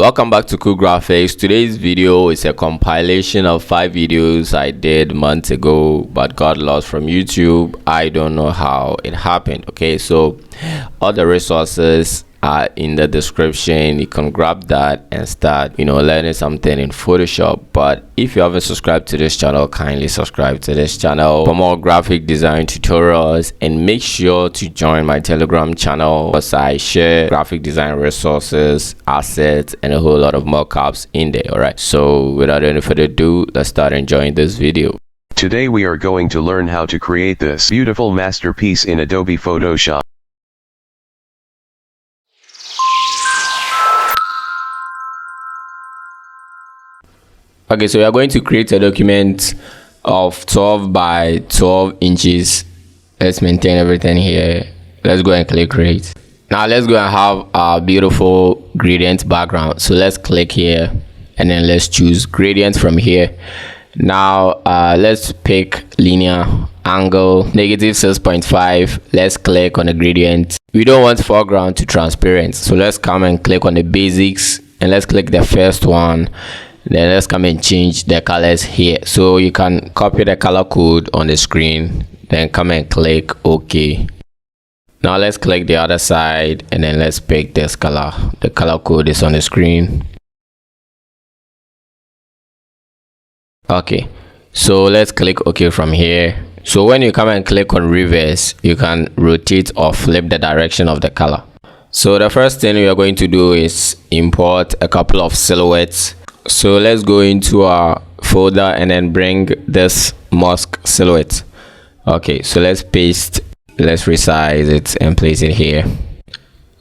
Welcome back to Cool Graphics. Today's video is a compilation of 5 videos I did months ago but got lost from YouTube. I don't know how it happened. Okay, so all the resources are in the description. You can grab that and start learning something in Photoshop. But if you haven't subscribed to this channel, kindly subscribe to this channel for more graphic design tutorials, and make sure to join my Telegram channel because I share graphic design resources, assets, and a whole lot of mockups in there. All right, so without any further ado, let's start enjoying this video. Today we are going to learn how to create this beautiful masterpiece in Adobe Photoshop. Okay, so we are going to create a document of 12 by 12 inches. Let's maintain everything here. Let's go and click create. Now let's go and have our beautiful gradient background. So let's click here and then let's choose gradient from here. Now let's pick linear angle -6.5. Let's click on the gradient. We don't want foreground to transparent, so let's come and click on the basics and let's click the first one. Then let's come and change the colors here. So you can copy the color code on the screen, then come and click OK. Now let's click the other side and then let's pick this color. The color code is on the screen. Okay, so let's click OK from here. So when you come and click on reverse, you can rotate or flip the direction of the color. So the first thing we are going to do is import a couple of silhouettes. So let's go into our folder and then bring this mosque silhouette. Okay, so let's paste, let's resize it and place it here.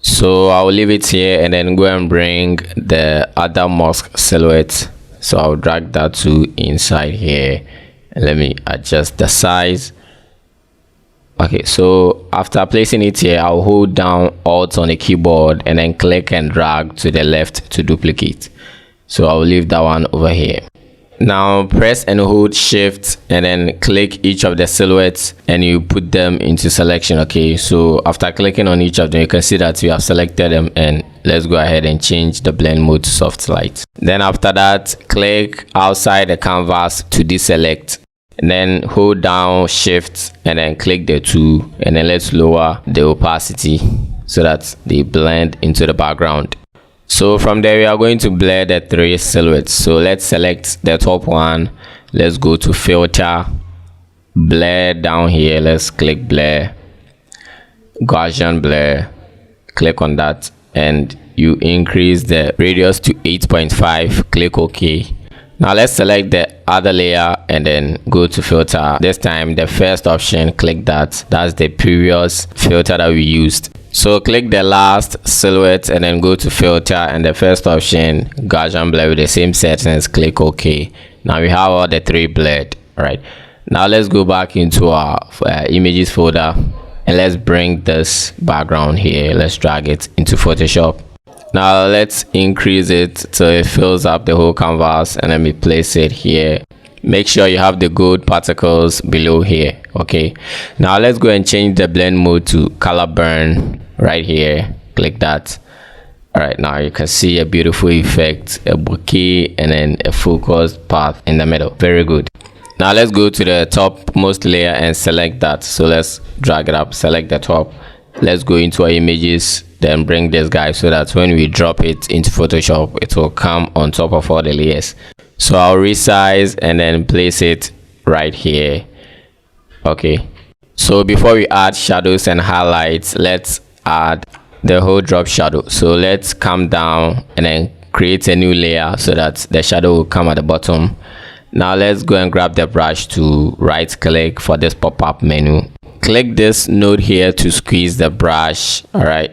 So I'll leave it here and then go and bring the other mosque silhouette. So I'll drag that to inside here and let me adjust the size. Okay, so after placing it here, I'll hold down Alt on the keyboard and then click and drag to the left to duplicate. So I'll leave that one over here. Now press and hold Shift and then click each of the silhouettes and you put them into selection. Okay, so after clicking on each of them, you can see that we have selected them, and let's go ahead and change the blend mode to soft light. Then after that, click outside the canvas to deselect and then hold down Shift and then click the two, and then let's lower the opacity so that they blend into the background. So from there we are going to blur the 3 silhouettes. So let's select the top one. Let's go to filter, blur down here. Let's click blur, Gaussian blur, click on that and you increase the radius to 8.5. click OK. Now let's select the other layer and then go to filter. This time the first option, click that. That's the previous filter that we used. So click the last silhouette and then go to filter and the first option, Gaussian blur with the same settings, click OK. Now we have all the 3 blurred. All right, now let's go back into our images folder and let's bring this background here. Let's drag it into Photoshop. Now let's increase it so it fills up the whole canvas, and let me place it here. Make sure you have the gold particles below here. Okay, now let's go and change the blend mode to color burn right here. Click that. All right, now you can see a beautiful effect, a bouquet and then a focused path in the middle. Very good. Now let's go to the topmost layer and select that. So let's drag it up, select the top. Let's go into our images, then bring this guy so that when we drop it into Photoshop, it will come on top of all the layers. So I'll resize and then place it right here. Okay, so before we add shadows and highlights, let's add the whole drop shadow. So let's come down and then create a new layer so that the shadow will come at the bottom. Now let's go and grab the brush to right click for this pop-up menu. Click this node here to squeeze the brush. All right,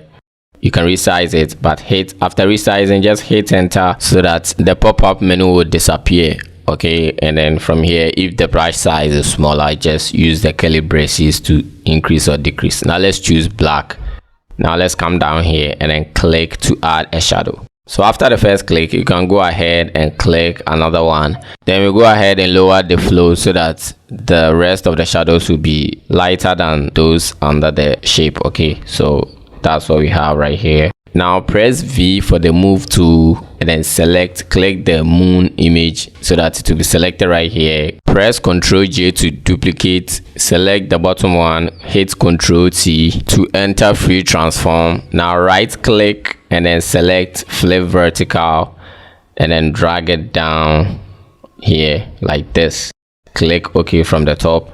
you can resize it, but after resizing, just hit enter so that the pop-up menu will disappear. Okay, and then from here, if the brush size is smaller, just use the curly braces to increase or decrease. Now let's choose black. Now let's come down here and then click to add a shadow. So after the first click, you can go ahead and click another one. Then we go ahead and lower the flow so that the rest of the shadows will be lighter than those under the shape. Okay, so that's what we have right here. Now press V for the move tool and then click the moon image so that it will be selected right here. Press Ctrl J to duplicate, select the bottom one, hit Ctrl T to enter free transform. Now right click and then select flip vertical and then drag it down here like this. Click OK from the top.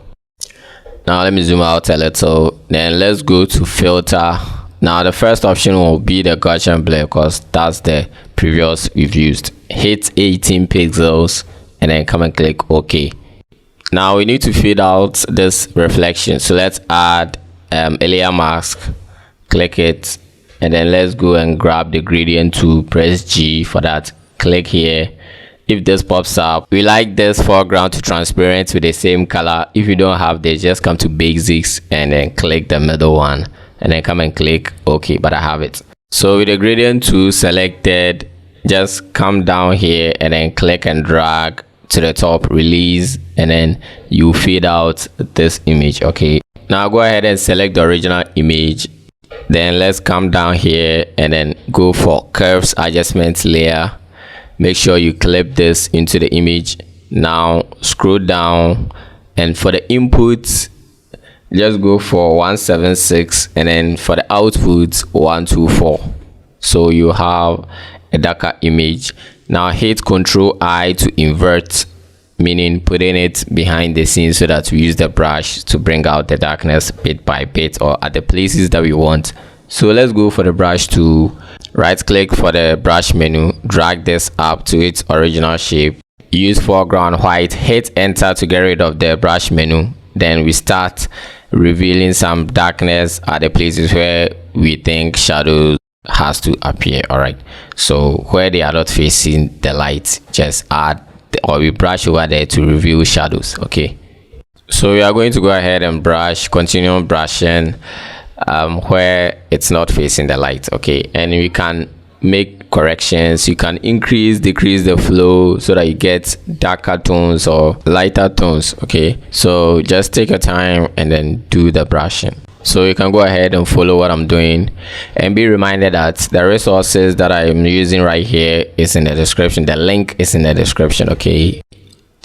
Now let me zoom out a little, then let's go to filter. Now the first option will be the Gaussian blur because that's the previous we've used. Hit 18 pixels and then come and click OK. Now we need to fade out this reflection, so let's add a layer mask. Click it and then let's go and grab the gradient tool, press G for that, click here. If this pops up, we like this foreground to transparent with the same color. If you don't have this, just come to basics and then click the middle one and then come and click OK, but I have it. So with the gradient tool selected, just come down here and then click and drag to the top, release, and then you fade out this image. Okay, now go ahead and select the original image, then let's come down here and then go for curves adjustment layer. Make sure you clip this into the image. Now scroll down and for the inputs just go for 176 and then for the outputs 124, so you have a darker image. Now hit Ctrl I to invert, meaning putting it behind the scene so that we use the brush to bring out the darkness bit by bit or at the places that we want. So let's go for the brush tool, right click for the brush menu, drag this up to its original shape, use foreground white, hit enter to get rid of the brush menu. Then we start revealing some darkness at the places where we think shadows has to appear. All right, so where they are not facing the light, just add or we brush over there to reveal shadows. Okay, so we are going to go ahead and brush, continue brushing where it's not facing the light. Okay, and we can make corrections. You can increase, decrease the flow so that you get darker tones or lighter tones. Okay, so just take your time and then do the brushing. So you can go ahead and follow what I'm doing and be reminded that the resources that I'm using right here is in the description. The link is in the description. Okay,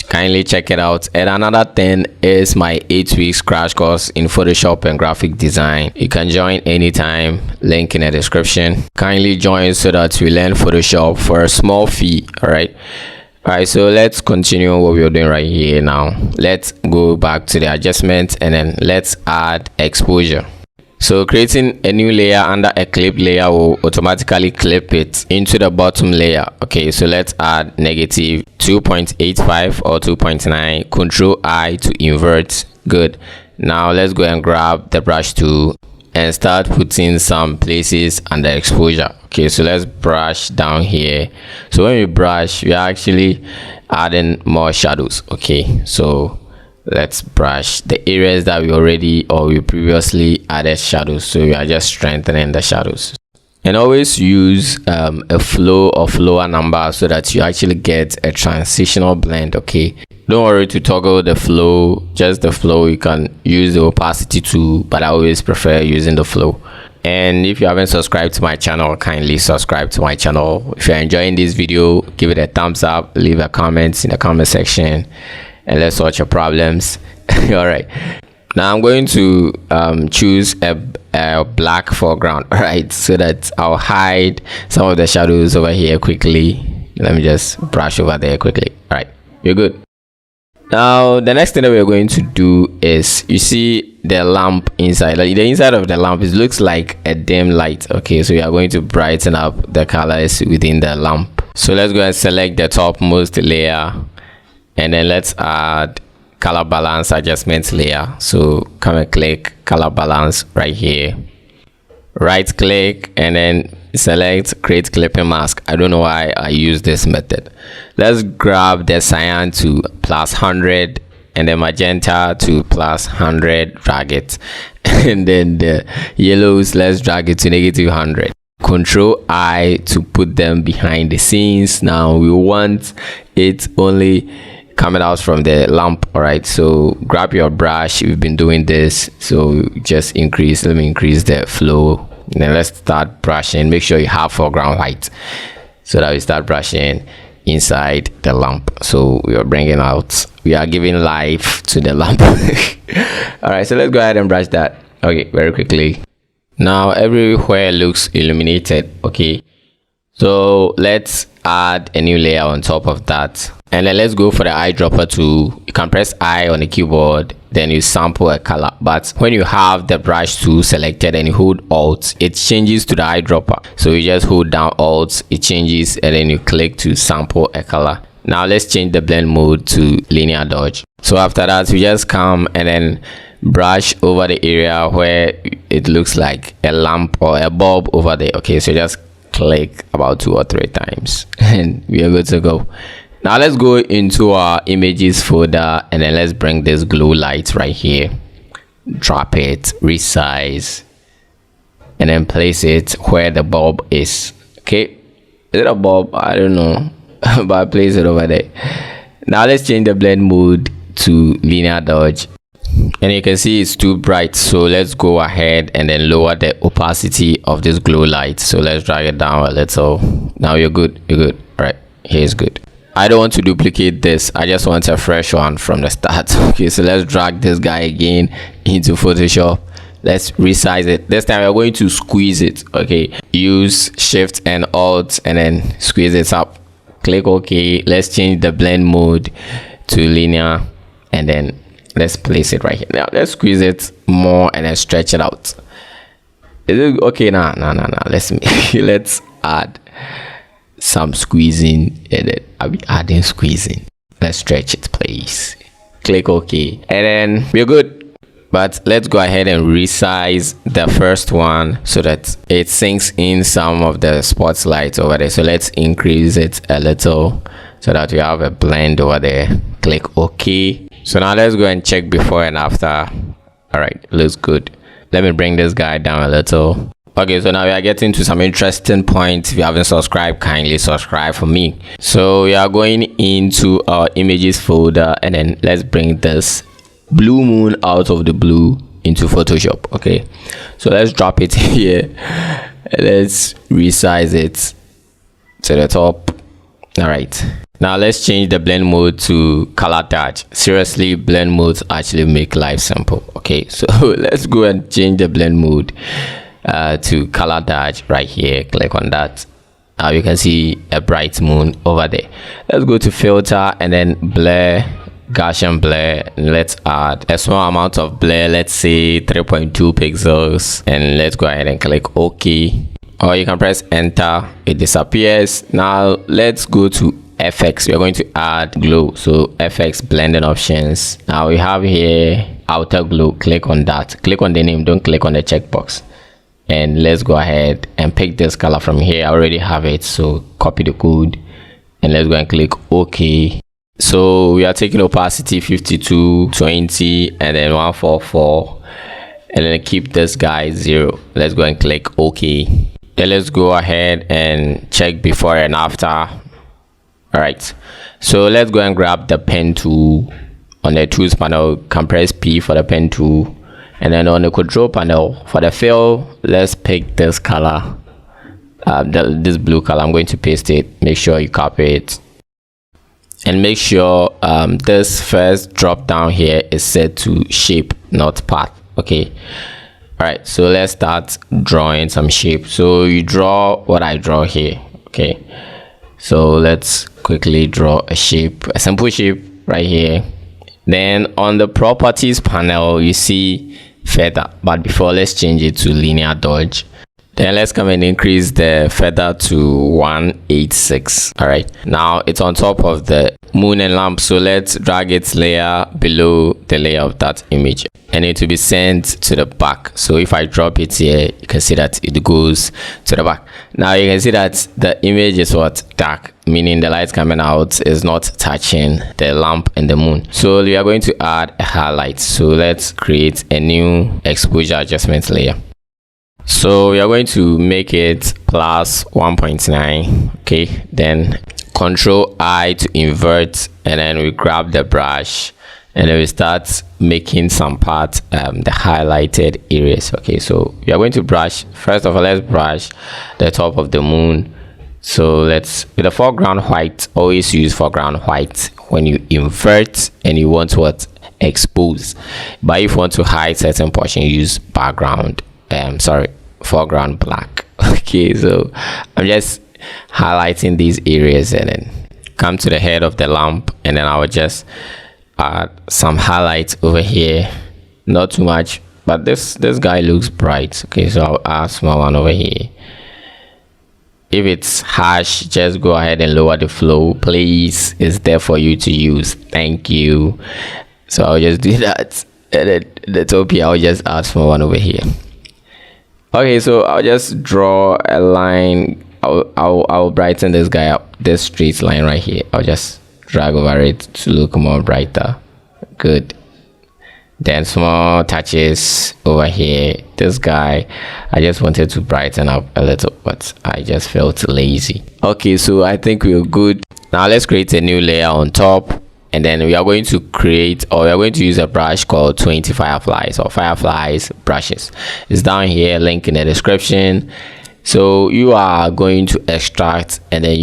kindly check it out. And another thing is my 8 weeks crash course in Photoshop and graphic design. You can join anytime, link in the description. Kindly join so that we learn Photoshop for a small fee. All right, so let's continue what we're doing right here. Now let's go back to the adjustment and then let's add exposure. So creating a new layer under a clip layer will automatically clip it into the bottom layer. Okay, so let's add negative 2.85 or 2.9, Ctrl I to invert. Good. Now let's go and grab the brush tool and start putting some places under exposure. Okay, so let's brush down here. So when we brush, we are actually adding more shadows. Okay, so let's brush the areas that we previously added shadows, so we are just strengthening the shadows. And always use a flow of lower number so that you actually get a transitional blend. Okay, don't worry to toggle the flow, just the flow. You can use the opacity too, but I always prefer using the flow. And if you haven't subscribed to my channel, kindly subscribe to my channel. If you're enjoying this video, give it a thumbs up, leave a comment in the comment section, and let's sort your problems. All right, now I'm going to choose a black foreground. All right, so that I'll hide some of the shadows over here quickly. Let me just brush over there quickly. All right, you're good. Now the next thing that we're going to do is, you see the lamp inside, like the inside of the lamp, it looks like a dim light. Okay, so we are going to brighten up the colors within the lamp. So let's go and select the topmost layer and then let's add color balance adjustment layer. So come and click color balance right here, right click and then select create clipping mask. I don't know why I use this method. Let's grab the cyan to +100 and the magenta to +100, drag it, and then the yellows, let's drag it to -100. Control I to put them behind the scenes. Now we want it only coming out from the lamp. All right, so grab your brush. We've been doing this, so just increase, let me increase the flow. Then let's start brushing. Make sure you have foreground white. so that we start brushing inside the lamp. So we are giving life to the lamp. All right, so let's go ahead and brush that. Okay, very quickly. Now everywhere looks illuminated. Okay, so let's add a new layer on top of that, and then let's go for the eyedropper tool. You can press I on the keyboard, then you sample a color. But when you have the brush tool selected and you hold Alt, it changes to the eyedropper. So you just hold down Alt, it changes, and then you click to sample a color. Now let's change the blend mode to linear dodge. So after that, we just come and then brush over the area where it looks like a lamp or a bulb over there. Okay, so just click about 2 or 3 times and we are good to go. Now let's go into our images folder, and then let's bring this glow light right here, drop it, resize, and then place it where the bulb is. Okay, is it a bulb? I don't know. But I place it over there. Now let's change the blend mode to linear dodge, and you can see it's too bright, so let's go ahead and then lower the opacity of this glow light. So let's drag it down a little. Now you're good. All right, here's good. I don't want to duplicate this, I just want a fresh one from the start. Okay, so let's drag this guy again into Photoshop. Let's resize it. This time we're going to squeeze it. Okay, use Shift and Alt and then squeeze it up. Click OK. Let's change the blend mode to linear, and then let's place it right here. Now let's squeeze it more and then stretch it out. Is it okay? Nah. Let's add some squeezing, and then I'll be adding squeezing. Let's stretch it, please. Click OK, and then we're good. But let's go ahead and resize the first one so that it sinks in some of the spotlight over there. So let's increase it a little so that we have a blend over there. Click OK. So now let's go and check before and after. All right, looks good. Let me bring this guy down a little. Okay, so now we are getting to some interesting points. If you haven't subscribed, kindly subscribe for me. So we are going into our images folder, and then let's bring this blue moon out of the blue into Photoshop. Okay, so let's drop it here. Let's resize it to the top. All right, now let's change the blend mode to color dodge. Seriously, blend modes actually make life simple. Okay, so let's go and change the blend mode to color dodge right here. Click on that. Now you can see a bright moon over there. Let's go to filter and then blur, Gaussian blur. Let's add a small amount of blur, let's say 3.2 pixels, and let's go ahead and click OK, or you can press enter, it disappears. Now let's go to FX. We're going to add glow, so FX blending options. Now we have here outer glow. Click on that, click on the name, don't click on the checkbox, and let's go ahead and pick this color from here. I already have it, so copy the code and let's go and click OK. So we are taking opacity 52, 20, and then 144, and then keep this guy 0. Let's go and click OK. Then let's go ahead and check before and after. All right, so let's go and grab the pen tool. On the tools panel, compress P for the pen tool, and then on the control panel for the fill, let's pick this color, this blue color. I'm going to paste it. Make sure you copy it, and make sure this first drop down here is set to shape, not path. Okay, all right, so let's start drawing some shape. So you draw what I draw here. Okay, so let's quickly draw a shape, a simple shape right here. Then on the properties panel, you see feather, but before, let's change it to linear dodge. Then let's come and increase the feather to 186. All right, now it's on top of the moon and lamp, so let's drag its layer below the layer of that image, and it will be sent to the back. So if I drop it here, you can see that it goes to the back. Now you can see that the image is what, dark, meaning the light coming out is not touching the lamp and the moon. So we are going to add a highlight. So let's create a new exposure adjustment layer. So we are going to make it plus 1.9. okay, then Control I to invert, and then we grab the brush, and then we start making some parts, the highlighted areas. Okay, so we are going to brush, first of all, let's brush the top of the moon So let's, with the foreground white, always use foreground white when you invert and you want what, expose. But if you want to hide certain portion, use background, foreground black. Okay, so I'm just highlighting these areas and then come to the head of the lamp, and then I will just add some highlights over here. Not too much, but this guy looks bright. Okay, so I'll add small one over here. If it's harsh, just go ahead and lower the flow, please. It's there for you to use. Thank you. So I'll just do that, and then the top here I'll just add small one over here. Okay, so I'll just draw a line. I'll brighten this guy up, this straight line right here. I'll just drag over it to look more brighter. Good. Then small touches over here. This guy, I just wanted to brighten up a little, but I just felt lazy. Okay, so I think we're good. Now let's create a new layer on top, and then we are going to create, or we are going to use a brush called 20 fireflies, or fireflies brushes. It's down here, link in the description. So you are going to extract and then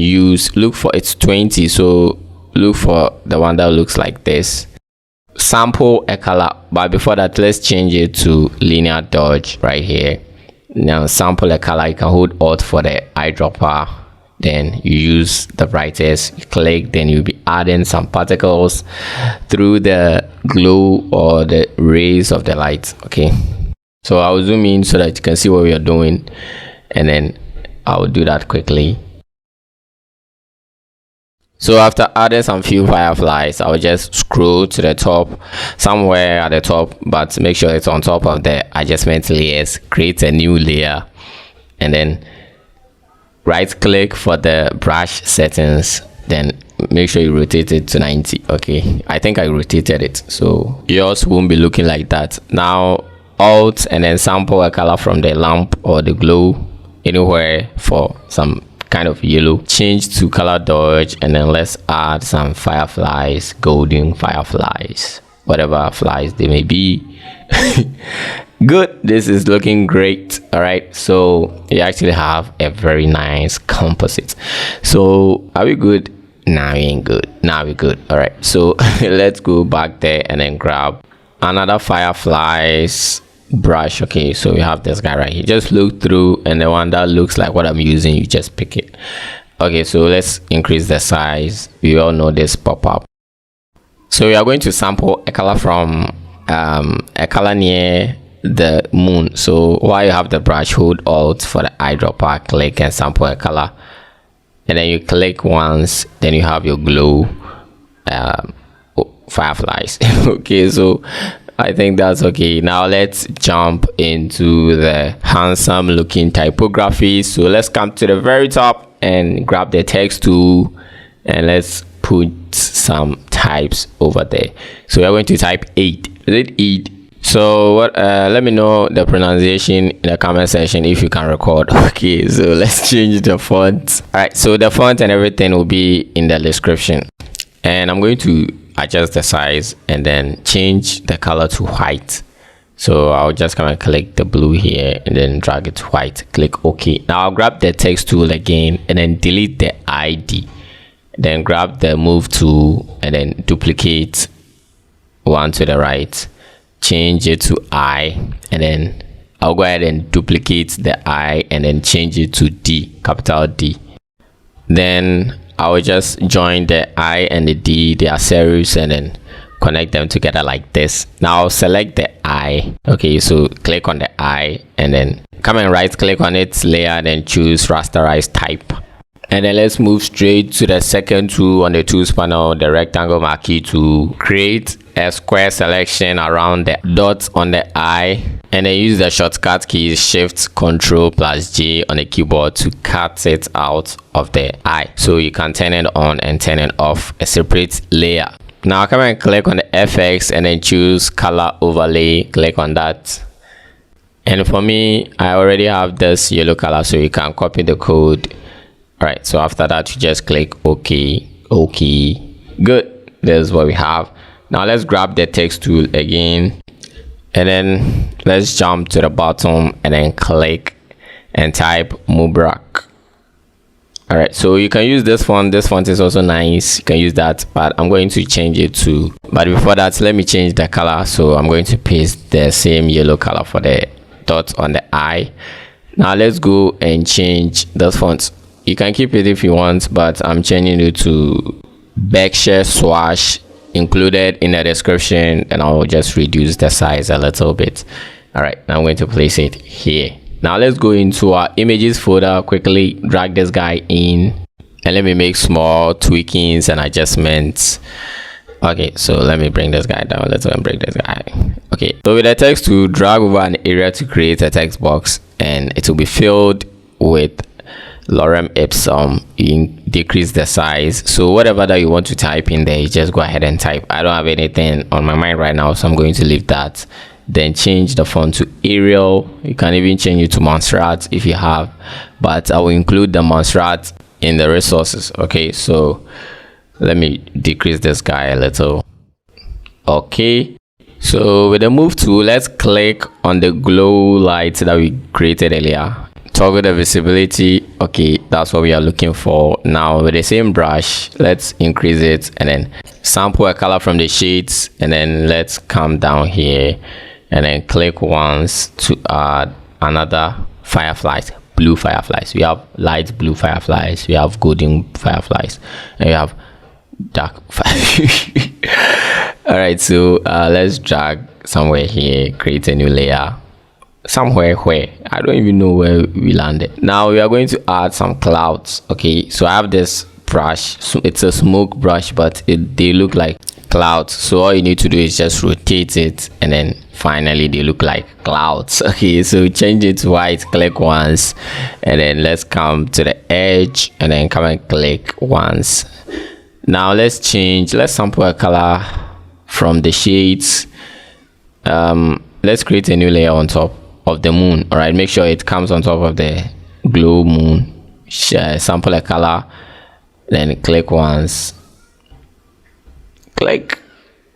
look for, it's 20, so look for the one that looks like this. Sample a color, but before that, let's change it to linear dodge right here. Now sample a color, you can hold Alt for the eyedropper, then you use the brightest, you click, then you'll be adding some particles through the glow or the rays of the light. Okay, so I'll zoom in so that you can see what we are doing, and then I'll do that quickly. So after adding some few fireflies, I'll just scroll to the top, somewhere at the top, but make sure it's on top of the adjustment layers. Create a new layer, and then right click for the brush settings, then make sure you rotate it to 90. Okay, I think I rotated it, so yours won't be looking like that. Now Alt and then sample a color from the lamp or the glow, anywhere for some kind of yellow. Change to color dodge, and then let's add some fireflies, golden fireflies, whatever flies they may be. Good, this is looking great. All right, so you actually have a very nice composite. So are we good? Now we ain't good. Now we're good. All right, so let's go back there and then grab another fireflies brush. Okay, so we have this guy right here. Just look through, and the one that looks like what I'm using, you just pick it. Okay, so let's increase the size. We all know this pop-up. So we are going to sample a color from a color near the moon. So while you have the brush, hold Alt for the eyedropper, click and sample a color, and then you click once, then you have your glow fireflies. Okay, so I think that's okay. Now let's jump into the handsome looking typography. So let's come to the very top and grab the text tool, and let's put some types over there. So we're going to type 8. Is it 8? So what, let me know the pronunciation in the comment section if you can record. Okay, so let's change the font. All right, so the font and everything will be in the description, and I'm going to adjust the size and then change the color to white. So I'll just come and click the blue here and then drag it to white. Click OK. Now I'll grab the text tool again and then delete the ID. Then grab the move tool and then duplicate one to the right. Change it to I, and then I'll go ahead and duplicate the I and then change it to D, capital D. Then I will just join the I and the D, they are series, and then connect them together like this. Now I'll select the I. Okay, so click on the I and then come and right click on its layer, then choose rasterize type. And then let's move straight to the second tool on the tools panel, the rectangle marquee to create a square selection around the dots on the eye, and then use the shortcut keys Shift Ctrl plus J on the keyboard to cut it out of the eye, so you can turn it on and turn it off, a separate layer. Now come and click on the FX and then choose color overlay, click on that. And for me, I already have this yellow color, so you can copy the code. All right, so after that you just click OK. Good, this is what we have. Now let's grab the text tool again, and then let's jump to the bottom and then click and type Mubrak. All right, so you can use this font. This font is also nice. You can use that, but I'm going to change it to, but before that, let me change the color. So I'm going to paste the same yellow color for the dot on the eye. Now let's go and change the font. You can keep it if you want, but I'm changing it to Berkshire Swash, included in the description, and I'll just reduce the size a little bit. All right, now I'm going to place it here. Now let's go into our images folder, quickly drag this guy in, and let me make small tweakings and adjustments. Okay, so let me bring this guy down. Let's go and break this guy. Okay, so with the text to drag over an area to create a text box, and it will be filled with lorem ipsum. You decrease the size, so whatever that you want to type in there, you just go ahead and type. I don't have anything on my mind right now, so I'm going to leave that. Then change the font to Arial. You can even change it to Montserrat if you have, but I will include the Montserrat in the resources. Okay, so let me decrease this guy a little. Okay, so with the move tool, let's click on the glow light that we created earlier. Toggle the visibility. Okay, that's what we are looking for. Now with the same brush, let's increase it and then sample a color from the shades, and then let's come down here and then click once to add another fireflies, blue fireflies. We have light blue fireflies, we have golden fireflies, and we have dark fireflies. All right, so let's drag somewhere here, create a new layer somewhere where I don't even know where we landed. Now we are going to add some clouds. Okay, so I have this brush, so it's a smoke brush, but they look like clouds. So all you need to do is just rotate it, and then finally they look like clouds. Okay, so change it to white, click once, and then let's come to the edge and then come and click once. Now let's sample a color from the shades. Let's create a new layer on top of the moon. All right, make sure it comes on top of the glow moon. Sample a color, then click once, click.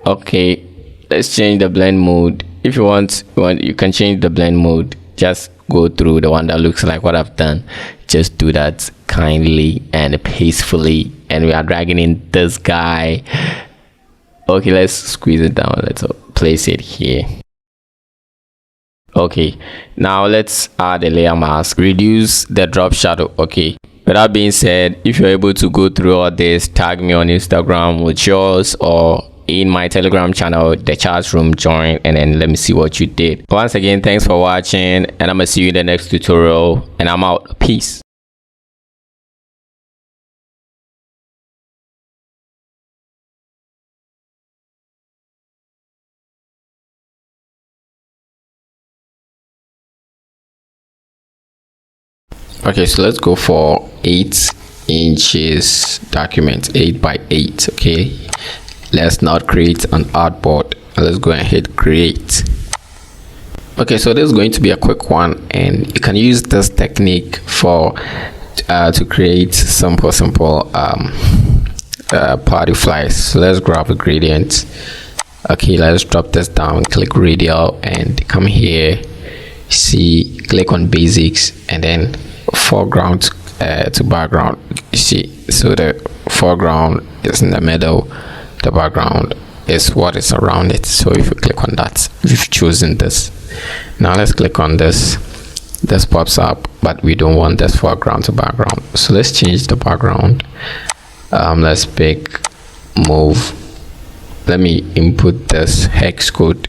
Okay, let's change the blend mode. If you want, you can change the blend mode. Just go through the one that looks like what I've done. Just do that kindly and peacefully, and we are dragging in this guy. Okay, let's squeeze it down. Let's place it here. Okay, now let's add a layer mask, reduce the drop shadow. Okay, with that being said, if you're able to go through all this, tag me on Instagram with yours or in my Telegram channel, the chat room, join, and then let me see what you did. Once again, thanks for watching, and I'm gonna see you in the next tutorial, and I'm out. Peace. Okay, so let's go for 8 inches document, 8 by 8. Okay, let's not create an artboard. Let's go and hit create. Okay, so this is going to be a quick one, and you can use this technique for to create simple party flies. So let's grab a gradient. Okay, let's drop this down, click radial, and come here, see, click on basics, and then foreground to background. You see, so the foreground is in the middle, the background is what is around it. So if you click on that, we've chosen this. Now let's click on this. This pops up, but we don't want this foreground to background, so let's change the background. Let's pick move. Let me input this hex code,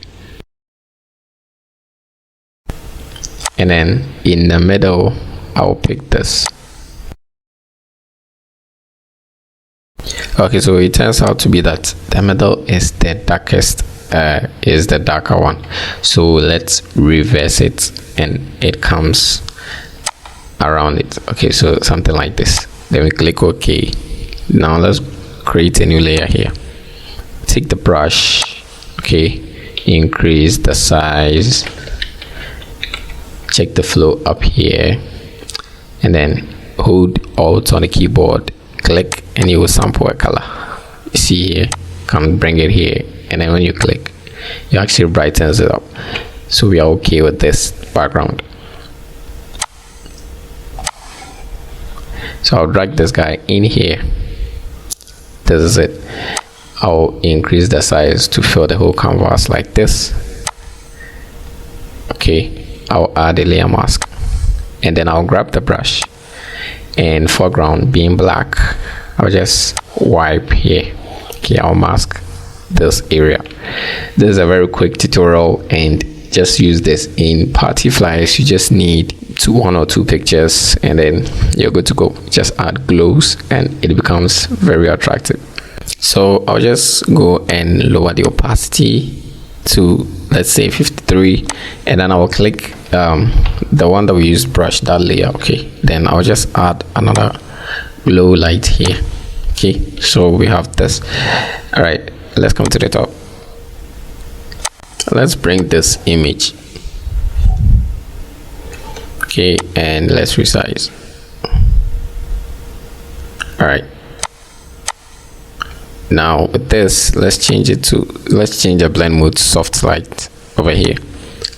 and then in the middle I'll pick this. Okay, so it turns out to be that the middle is the darkest, is the darker one. So let's reverse it, and it comes around it. Okay, so something like this. Then we click OK. Now let's create a new layer here. Take the brush, okay, increase the size, check the flow up here, and then hold Alt on the keyboard, click, and you will sample a color. You see here, come bring it here, and then when you click, you actually brightens it up. So we are okay with this background. So I'll drag this guy in here. This is it. I'll increase the size to fill the whole canvas like this. Okay, I'll add a layer mask, and then I'll grab the brush, and foreground being black, I'll just wipe here. Okay, I'll mask this area. This is a very quick tutorial, and just use this in party flyers. You just need one or two pictures, and then you're good to go. Just add glows and it becomes very attractive. So I'll just go and lower the opacity to, let's say, 53, and then I will click the one that we used, brush, that layer. Okay, then I'll just add another glow light here. Okay, so we have this. All right, let's come to the top. Let's bring this image. Okay, and let's resize. All right, now with this, let's change the blend mode to soft light over here.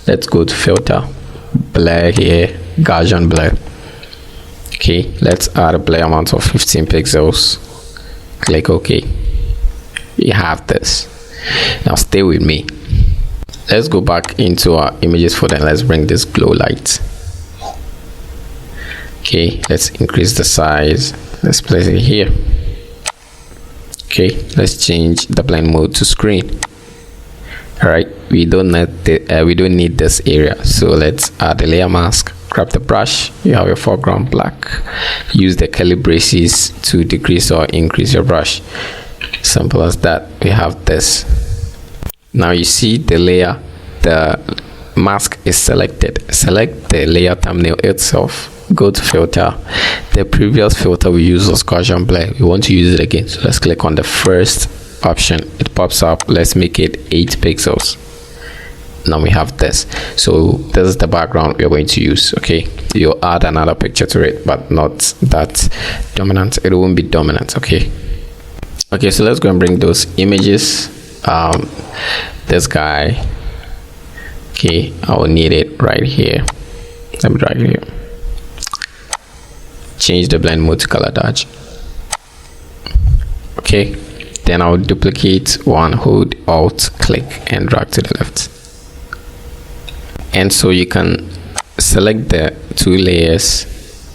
Let's go to filter, blur here, Gaussian blur. Okay, let's add a blur amount of 15 pixels. Click OK. You have this. Now stay with me. Let's go back into our images folder and let's bring this glow light. Okay, let's increase the size. Let's place it here. Okay, let's change the blend mode to screen. All right, we don't need this area, so let's add a layer mask. Grab the brush. You have your foreground black. Use the curly braces to decrease or increase your brush. Simple as that. We have this. Now you see the layer, the mask is selected. Select the layer thumbnail itself. Go to filter. The previous filter we used was Gaussian blur. We want to use it again, so let's click on the first option. It pops up. Let's make it 8 pixels. Now we have this. So this is the background we're going to use. Okay, you'll add another picture to it, but not that dominant. It won't be dominant. Okay, so let's go and bring those images. This guy. Okay, I will need it right here. Let me drag it here. Change the blend mode to color dodge. Okay, then I'll duplicate one, hold Alt, click, and drag to the left. And so you can select the two layers,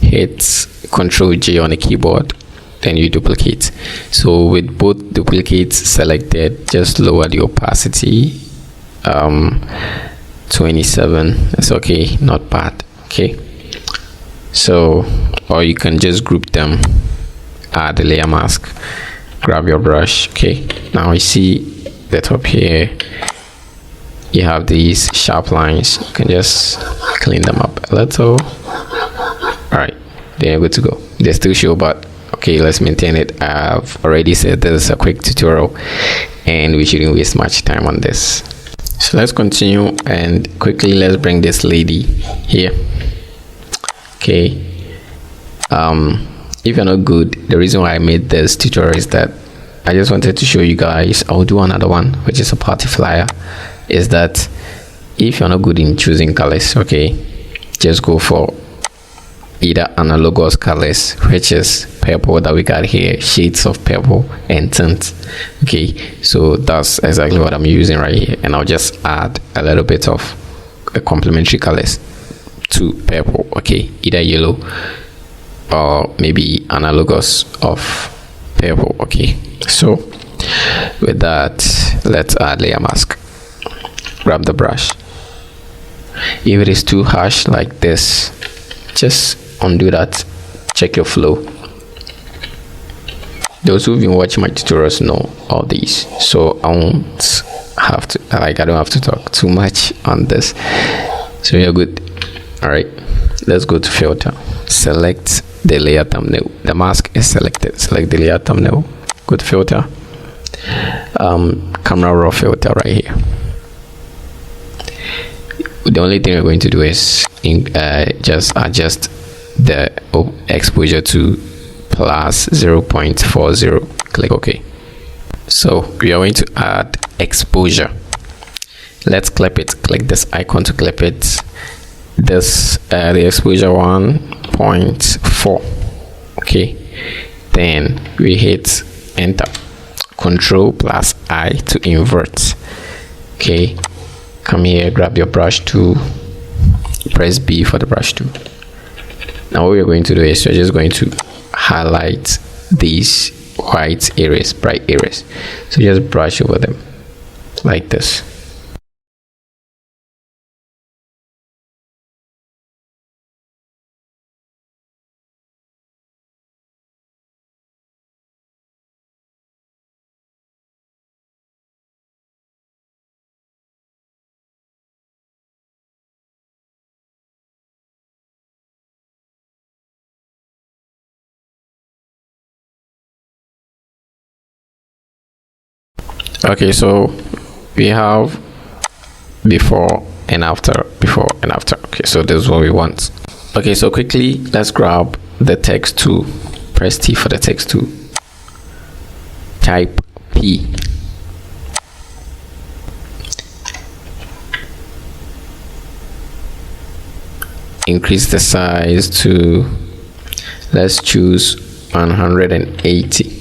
hit Ctrl J on the keyboard, then you duplicate. So with both duplicates selected, just lower the opacity. 27. That's okay, not bad. Okay, so, or you can just group them, add a layer mask, grab your brush. Okay, now you see the top here, you have these sharp lines. You can just clean them up a little. All right, then you're good to go. They still show, but okay, let's maintain it. I've already said this is a quick tutorial and we shouldn't waste much time on this. So let's continue and quickly let's bring this lady here. Okay, if you're not good, the reason why I made this tutorial is that I just wanted to show you guys. I'll do another one, which is a party flyer. Is that if you're not good in choosing colors, okay, just go for either analogous colors, which is purple that we got here, shades of purple and tint. Okay, so that's exactly what I'm using right here, and I'll just add a little bit of complementary colors to purple. Okay, either yellow or maybe analogous of purple. Okay, so with that, let's add layer mask. Grab the brush. If it is too harsh like this, just undo that. Check your flow. Those who've been watching my tutorials know all these, so I won't have to, I don't have to talk too much on this, so you're good. All right, let's go to filter. Select the layer thumbnail. The mask is selected. Select the layer thumbnail. Go to filter. Camera raw filter right here. The only thing we're going to do is just adjust the exposure to plus 0.40. Click OK. So we are going to add exposure. Let's clip it. Click this icon to clip it. This the exposure 1.4. Okay, then we hit enter. Control plus I to invert. Okay, come here, grab your brush tool, press B for the brush tool. Now what we're going to do is we're just going to highlight these white areas, bright areas. So just brush over them like this. Okay, so we have before and after, before and after. Okay, so this is what we want. Okay, so quickly let's grab the text tool, press T for the text tool, type P, increase the size to, let's choose 180,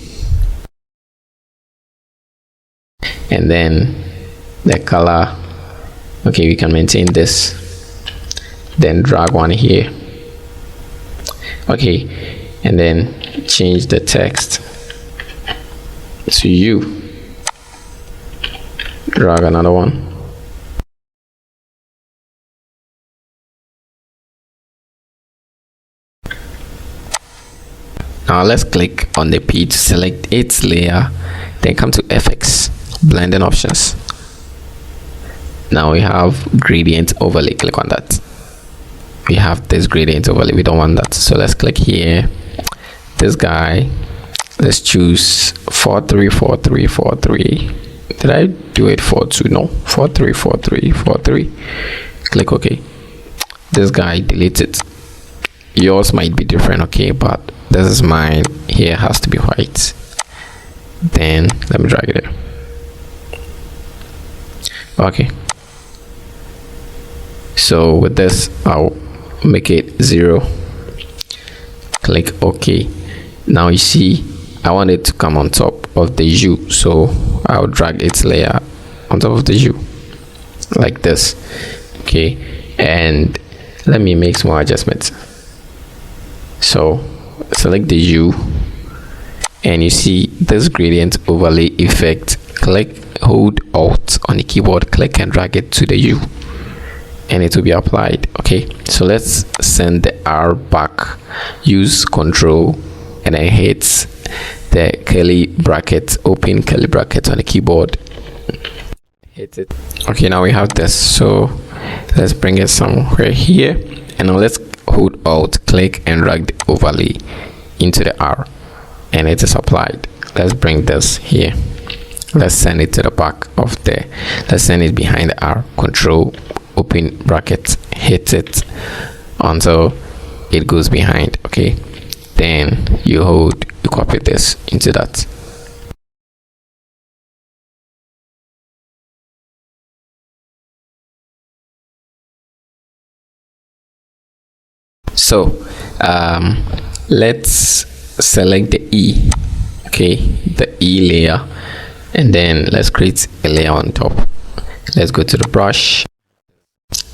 and then the color, okay, we can maintain this, then drag one here. Okay, and then change the text to U, drag another one, now let's click on the P to select its layer, then come to FX, blending options. Now we have gradient overlay, click on that. We have this gradient overlay, we don't want that, so let's click here, this guy, let's choose 434343. Did I do it 42? No, 434343. Click OK. This guy, delete it. Yours might be different, okay, but this is mine. Here has to be white. Then let me drag it there. Okay, so with this I'll make it 0, click OK. Now you see I want it to come on top of the U, so I'll drag its layer on top of the U like this. Okay, and let me make some more adjustments. So select the U, and you see this gradient overlay effect. Click, hold Alt on the keyboard, click and drag it to the U, and it will be applied. Okay, so let's send the R back. Use Control and then hit the curly bracket, open curly bracket on the keyboard, hit it. Okay, now we have this, so let's bring it somewhere here, and now let's hold Alt, click and drag the overlay into the R, and it is applied. Let's bring this here, let's send it to the back of the, let's send it behind the R, Control, open bracket, hit it until it goes behind. Okay, then you hold, you copy this into that. So let's select the E, okay, the E layer, and then let's create a layer on top. Let's go to the brush,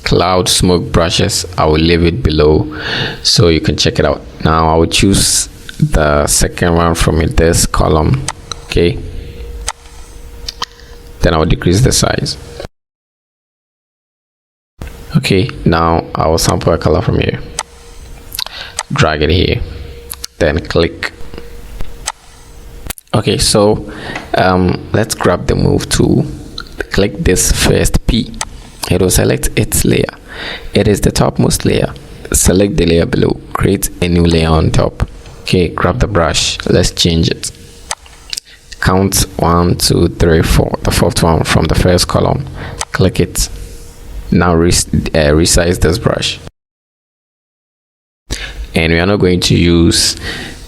cloud smoke brushes. I will leave it below so you can check it out. Now I will choose the second one from this column. Okay, then I will decrease the size. Okay, now I will sample a color from here, drag it here, then click. Okay, so let's grab the move tool, click this first P, it will select its layer. It is the topmost layer. Select the layer below, create a new layer on top. Okay, grab the brush, let's change it. Count 1 2 3 4, the fourth one from the first column, click it. Now resize this brush, and we are not going to use,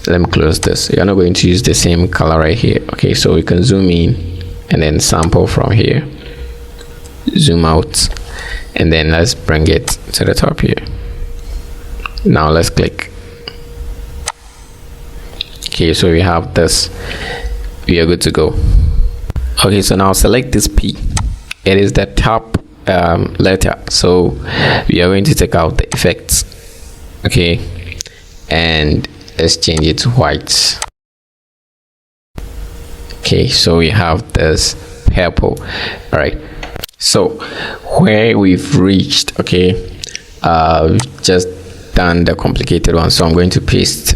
let me close this, we are not going to use the same color right here. Okay, so we can zoom in and then sample from here, zoom out, and then let's bring it to the top here. Now let's click. Okay, so we have this, we are good to go. Okay, so now select this P. It is the top letter, so we are going to take out the effects. Okay, and let's change it to white. Okay, so we have this purple. All right, so where we've reached, okay, we've just done the complicated one, so I'm going to paste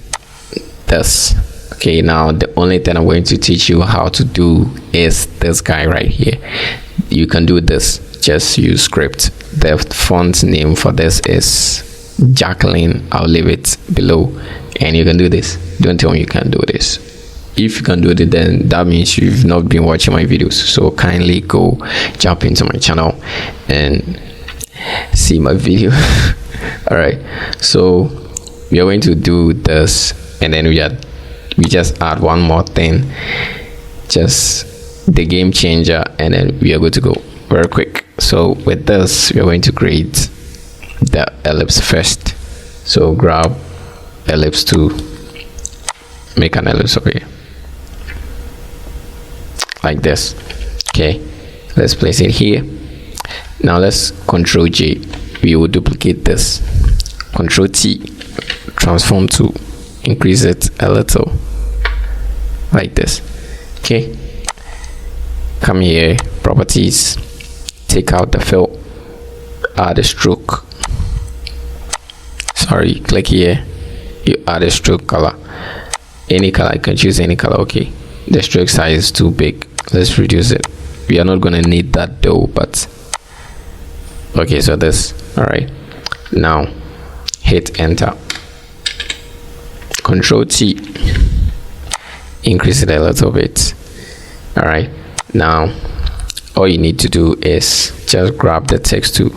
this. Okay, now the only thing I'm going to teach you how to do is this guy right here. You can do this, just use script. The font name for this is Jacqueline. I'll leave it below, and you can do this. Don't tell me you can't do this. If you can do it, then that means you've not been watching my videos. So kindly go jump into my channel and see my video. All right, so we are going to do this, and then we just add one more thing, just the game changer, and then we are good to go very quick. So with this, we are going to create the ellipse first. So grab ellipse to make an ellipse over here like this. Okay, let's place it here. Now let's Control J. We will duplicate this. Control T, transform to increase it a little like this. Okay, come here, properties, take out the fill, add a stroke. Sorry, click here, you add a stroke color, any color. You can choose any color. Okay, the stroke size is too big, let's reduce it. We are not going to need that though, but okay, so this. All right, now hit enter. Control T, increase it a little bit. All right, now all you need to do is just grab the text tool,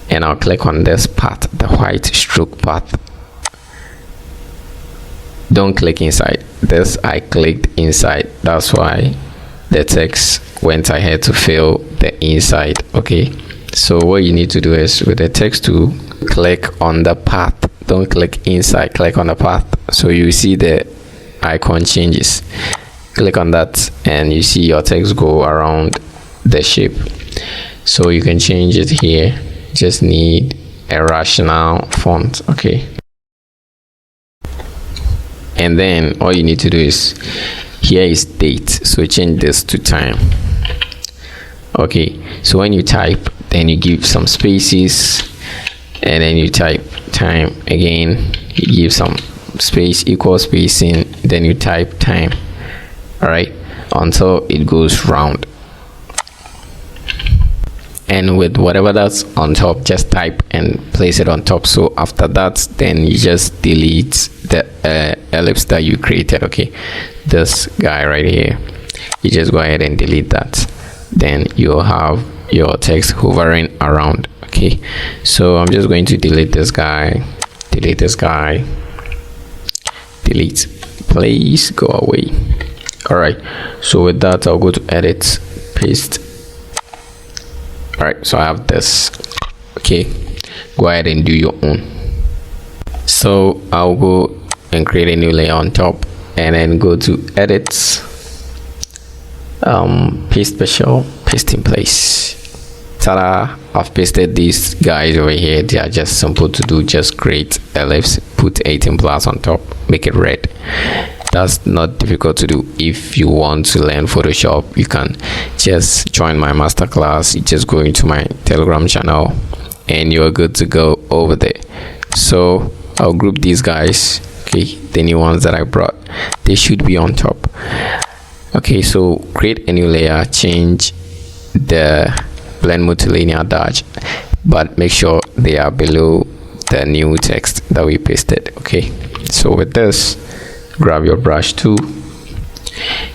and I'll click on this part, the white stroke part. Don't click inside this. I clicked inside, that's why the text went ahead to fill the inside. Okay, so what you need to do is with the text tool, click on the path. Don't click inside, click on the path, so you see the icon changes. Click on that and you see your text go around the shape. So you can change it here. Just need a rational font. Okay, and then all you need to do is, here is date, so change this to time. Okay, so when you type, then you give some spaces, and then you type time again, you give some space, equal spacing, then you type time. All right, until it goes round, and with whatever that's on top, just type and place it on top. So after that, then you just delete the ellipse that you created. Okay, this guy right here, you just go ahead and delete that, then you'll have your text hovering around. Okay, so I'm just going to delete this guy, delete this guy, delete, please go away. All right, so with that, I'll go to edit, paste. All right, so I have this. Okay, go ahead and do your own. So I'll go and create a new layer on top, and then go to edit, paste special, paste in place. Ta-da! I've pasted these guys over here. They are just simple to do. Just create ellipse, put 18 plus on top, make it red. That's not difficult to do. If you want to learn Photoshop, you can just join my masterclass. You just go into my Telegram channel and you're good to go over there. So I'll group these guys. Okay, the new ones that I brought, they should be on top. Okay, so create a new layer, change the blend mode to linear dodge, but make sure they are below the new text that we pasted. Okay, so with this, grab your brush tool.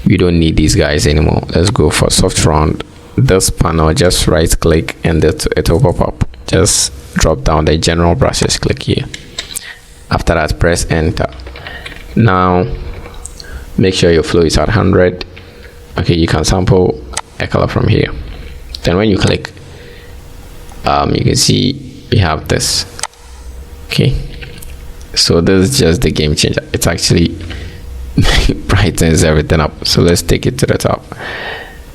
You don't need these guys anymore. Let's go for soft round. This panel, just right click and it will pop up. Just drop down the general brushes, click here. After that, press enter. Now make sure your flow is at 100. Okay, you can sample a color from here. Then when you click, you can see we have this. Okay, So this is just the game changer. It's actually brightens everything up. So let's take it to the top,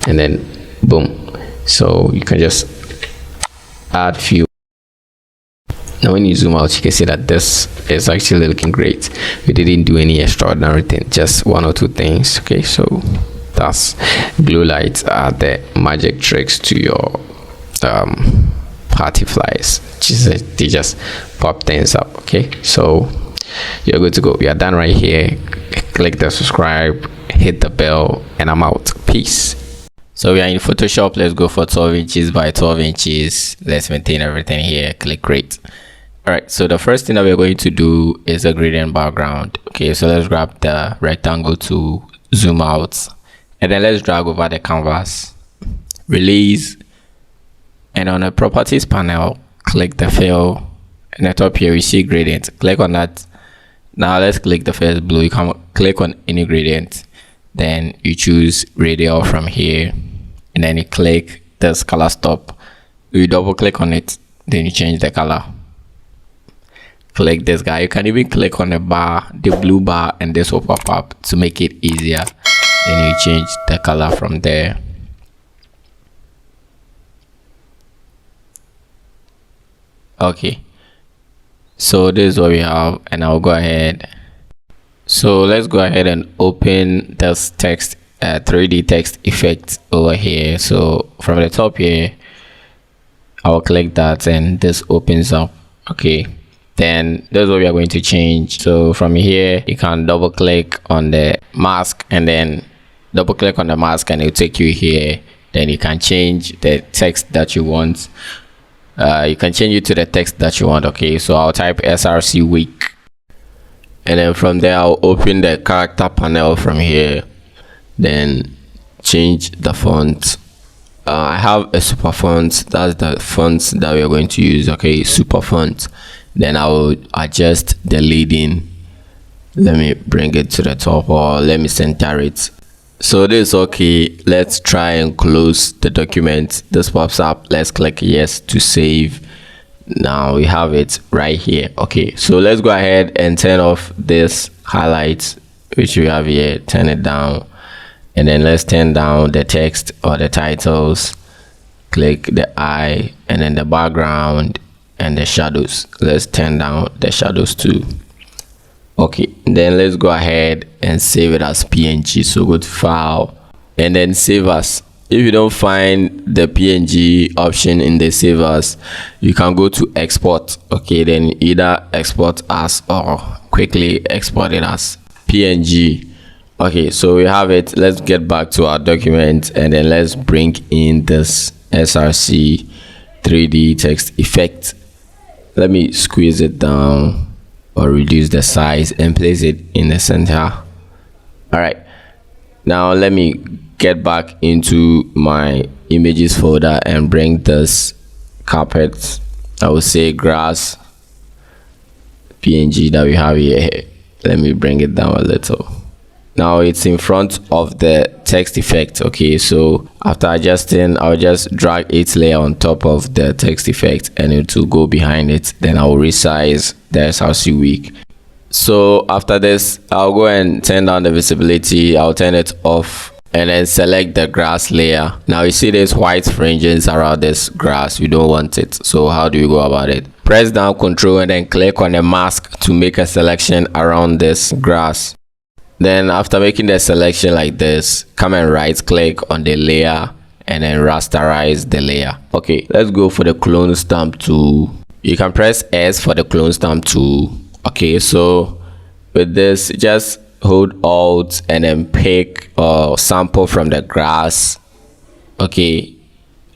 and then boom. So you can just add few. Now when you zoom out, you can see that this is actually looking great. We didn't do any extraordinary thing, just one or two things. Okay, so that's blue lights are the magic tricks to your party flyers. They just pop things up. Okay, so you're good to go. We are done right here. Click the subscribe, hit the bell, and I'm out. Peace. So we are in Photoshop. Let's go for 12 inches by 12 inches. Let's maintain everything here. Click create. All right, so the first thing that we're going to do is a gradient background. Okay, so let's grab the rectangle to zoom out, and then let's drag over the canvas, release, and on the properties panel, click the fill, and at the top here we see gradient. Click on that. Now let's click the first blue. You can click on any gradient, then you choose radial from here, and then you click this color stop. You double click on it, then you change the color. Click this guy. You can even click on the bar, the blue bar, and this will pop up to make it easier. Then you change the color from there. Okay, so this is what we have, and I'll go ahead. So let's go ahead and open this text 3D text effect over here. So from the top here, I'll click that and this opens up. Okay, then that's what we are going to change. So from here you can double click on the mask, and then double click on the mask, and it'll take you here. Then you can change the text that you want. You can change it to the text that you want. Okay, so I'll type SRC week, and then from there I'll open the character panel from here, then change the font. I have a super font. That's the font that we are going to use. Okay, super font. Then I will adjust the leading. Let me bring it to the top, or let me center it. So this is okay. Let's try and close the document. This pops up. Let's click yes to save. Now we have it right here. Okay, so let's go ahead and turn off this highlights which we have here. Turn it down, and then let's turn down the text or the titles. Click the eye, and then the background and the shadows. Let's turn down the shadows too. Okay, then let's go ahead and save it as PNG. So go to file and then save as. If you don't find the PNG option in the save as, you can go to export. Okay, then either export as or quickly export it as PNG. Okay, so we have it. Let's get back to our document, and then let's bring in this SRC 3D text effect. Let me squeeze it down or reduce the size and place it in the center. All right, now let me get back into my images folder and bring this carpet, I would say grass PNG that we have here. Let me bring it down a little. Now it's in front of the text effect. Okay, so after adjusting, I'll just drag its layer on top of the text effect, and it will go behind it. Then I'll resize the SRC week. So after this, I'll go and turn down the visibility. I'll turn it off, and then select the grass layer. Now you see there's white fringes around this grass. We don't want it. So how do you go about it? Press down Control and then click on the mask to make a selection around this grass. Then after making the selection like this, come and right click on the layer and then rasterize the layer. Okay, let's go for the clone stamp tool. You can press S for the clone stamp tool. Okay, so with this, just hold Alt and then pick or sample from the grass. Okay,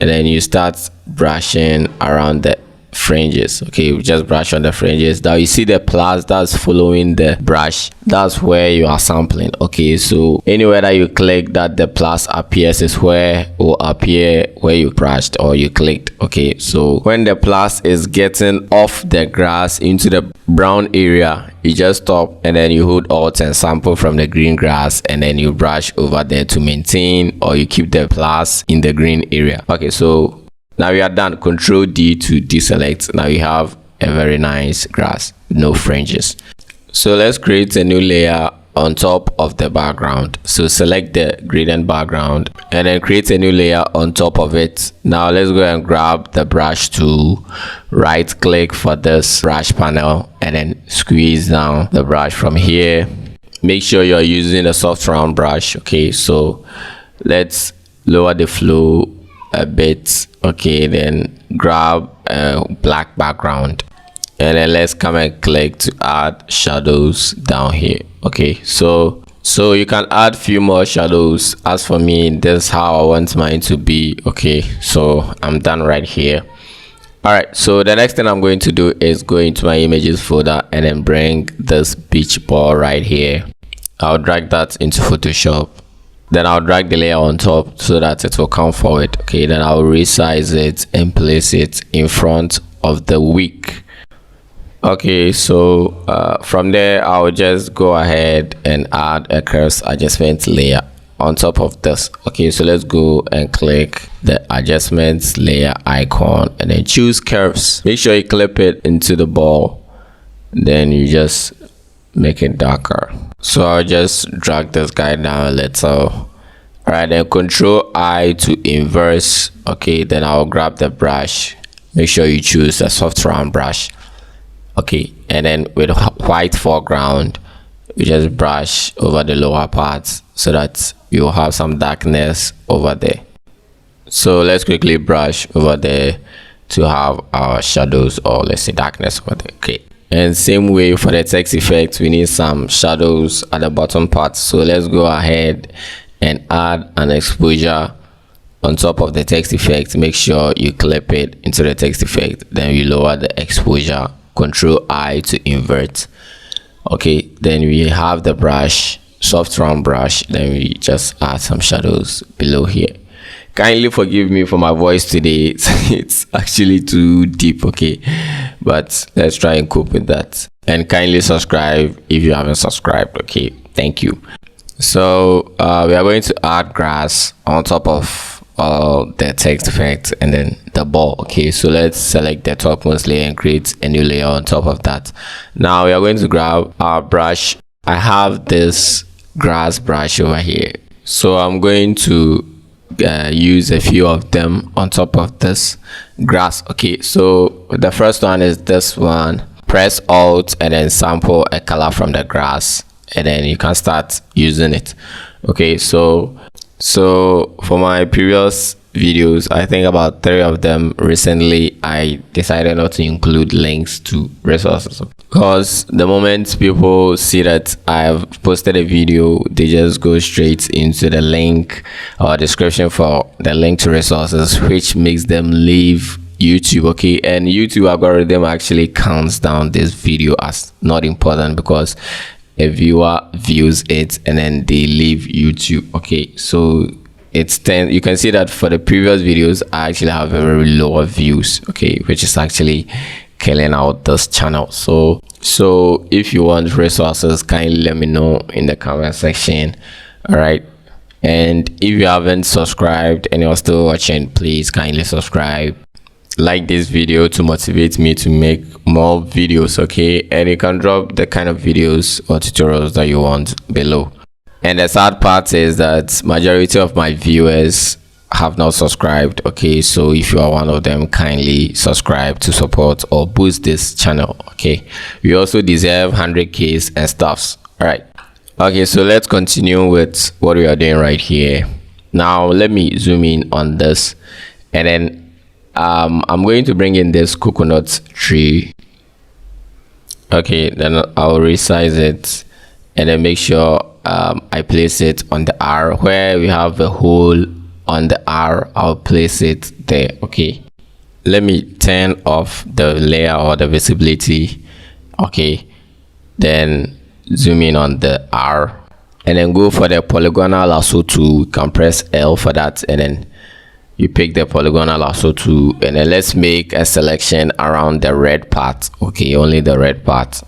and then you start brushing around the fringes. Okay, we just brush on the fringes. Now you see the plus that's following the brush, that's where you are sampling. Okay, so anywhere that you click that the plus appears is where it will appear where you brushed or you clicked. Okay, so when the plus is getting off the grass into the brown area, you just stop and then you hold Alt and sample from the green grass, and then you brush over there to maintain, or you keep the plus in the green area. Okay, so now we are done. Control D to deselect. Now you have a very nice grass, no fringes. So let's create a new layer on top of the background. So select the gradient background and then create a new layer on top of it. Now let's go and grab the brush tool, right click for this brush panel and then squeeze down the brush from here. Make sure you're using a soft round brush. Okay, so let's lower the flow a bit. Okay, then grab a black background and then let's come and click to add shadows down here. Okay, so you can add few more shadows. As for me, this is how I want mine to be. Okay, so I'm done right here. All right, so the next thing I'm going to do is go into my images folder and then bring this beach ball right here. I'll drag that into Photoshop. Then I'll drag the layer on top so that it will come forward. Okay, then I'll resize it and place it in front of the wick. Okay, so from there I'll just go ahead and add a curves adjustment layer on top of this. Okay, so let's go and click the adjustments layer icon and then choose curves. Make sure you clip it into the ball, then you just make it darker. So I'll just drag this guy down a little. All right, then Control I to inverse. Okay, then I'll grab the brush. Make sure you choose a soft round brush. Okay, and then with white foreground, you just brush over the lower parts so that you will have some darkness over there. So let's quickly brush over there to have our shadows, or let's say darkness over there. Okay, and same way for the text effect, we need some shadows at the bottom part. So let's go ahead and add an exposure on top of the text effect. Make sure you clip it into the text effect, then you lower the exposure. Control I to invert. Okay, then we have the brush, soft round brush, then we just add some shadows below here. Kindly forgive me for my voice today. It's actually too deep. Okay, but let's try and cope with that. And kindly subscribe if you haven't subscribed. Okay, thank you. So we are going to add grass on top of the text effect and then the ball. Okay, so let's select the topmost layer and create a new layer on top of that. Now we are going to grab our brush. I have this grass brush over here, so I'm going to use a few of them on top of this grass. Okay, so the first one is this one. Press Alt and then sample a color from the grass and then you can start using it. Okay, so for my previous videos, I think about 3 of them recently, I decided not to include links to resources, because the moment people see that I've posted a video, they just go straight into the link or description for the link to resources, which makes them leave YouTube. Okay, and YouTube algorithm actually counts down this video as not important because a viewer views it and then they leave YouTube. Okay, so it's 10. You can see that for the previous videos I actually have a very lower views. Okay, which is actually killing out this channel. So if you want resources, kindly let me know in the comment section. All right, and if you haven't subscribed and you're still watching, please kindly subscribe, like this video to motivate me to make more videos. Okay, and you can drop the kind of videos or tutorials that you want below. And the sad part is that majority of my viewers have not subscribed. Okay, so if you are one of them, kindly subscribe to support or boost this channel. Okay, we also deserve 100Ks and stuffs. All right, okay, so let's continue with what we are doing right here. Now let me zoom in on this and then I'm going to bring in this coconut tree. Okay, then I'll resize it and then make sure I place it on the R where we have the hole on the R. I'll place it there. Okay, let me turn off the layer or the visibility. Okay, then zoom in on the R and then go for the polygonal lasso tool. You can press L for that and then you pick the polygonal lasso tool and then let's make a selection around the red part. Okay, only the red part.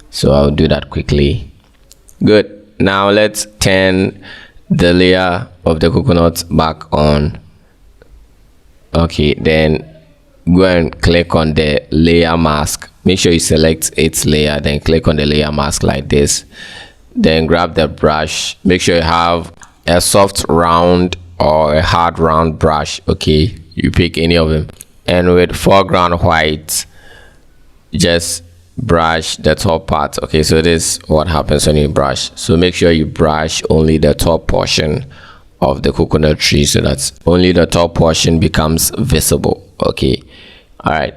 So I'll do that quickly. Good. Now let's turn the layer of the coconut back on. Okay, then go and click on the layer mask. make sure you select its layer, then click on the layer mask like this, then grab the brush. Make sure you have a soft round or a hard round brush. Okay, you pick any of them, and with foreground white, just brush the top part. Okay, so this is what happens when you brush. So make sure you brush only the top portion of the coconut tree, so that only the top portion becomes visible. Okay, all right,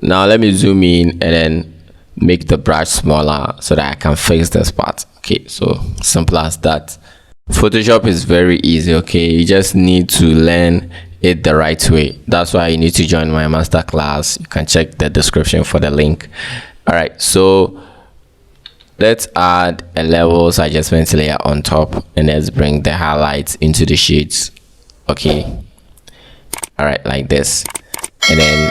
now let me zoom in and then make the brush smaller so that I can fix this part. Okay, so simple as that. Photoshop is very easy. Okay, you just need to learn it the right way. That's why you need to join my master class. You can check the description for the link. All right, so let's add a levels adjustment layer on top, and let's bring the highlights into the shades. Okay, all right, like this. And then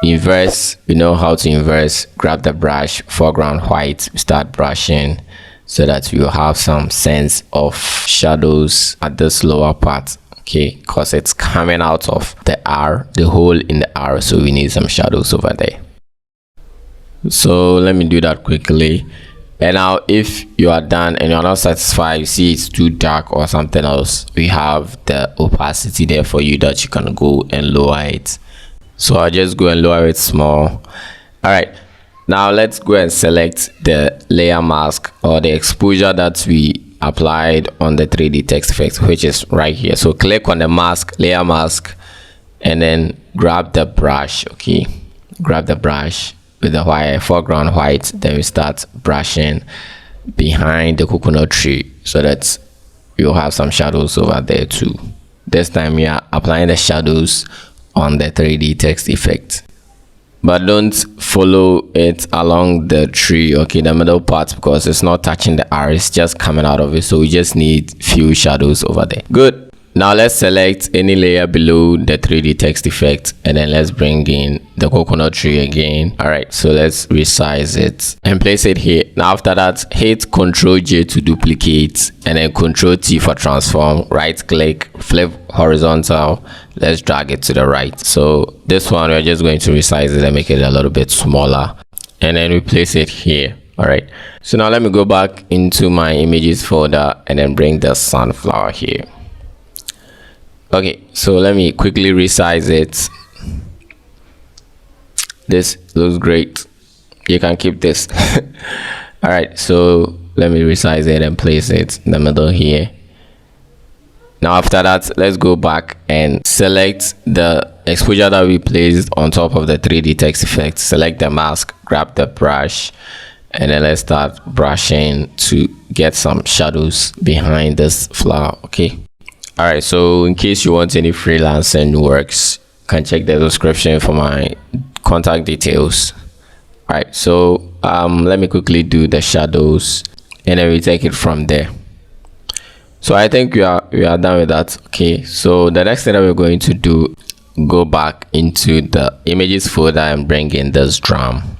inverse, we know how to inverse. Grab the brush, foreground white, start brushing so that you have some sense of shadows at this lower part. Okay, because it's coming out of the R, the hole in the R, so we need some shadows over there. So let me do that quickly. And now if you are done and you're not satisfied, you see it's too dark or something else, we have the opacity there for you that you can go and lower it. So I'll just go and lower it small. All right, now let's go and select the layer mask or the exposure that we applied on the 3D text effect, which is right here. So click on the mask, layer mask, and then grab the brush. Okay, grab the brush with the white foreground white, then we start brushing behind the coconut tree so that you'll have some shadows over there too. This time we are applying the shadows on the 3D text effect, but don't follow it along the tree, okay, the middle part, because it's not touching the R, it's just coming out of it. So we just need few shadows over there. Good. Now let's select any layer below the 3D text effect, and then let's bring in the coconut tree again. All right, so let's resize it and place it here. Now after that, hit Ctrl J to duplicate, and then Ctrl T for transform. Right click, flip horizontal, let's drag it to the right. So this one, we're just going to resize it and make it a little bit smaller, and then we place it here. All right, so now let me go back into my images folder and then bring the sunflower here. Okay, so let me quickly resize it. This looks great. You can keep this. All right, so let me resize it and place it in the middle here. Now after that, let's go back and select the exposure that we placed on top of the 3D text effect. Select the mask, grab the brush, and then let's start brushing to get some shadows behind this flower. Okay. All right, so in case you want any freelancing works, you can check the description for my contact details. All right, so let me quickly do the shadows, and then we take it from there. So I think we are done with that. Okay, so the next thing that we're going to do, go back into the images folder and bring in this drum.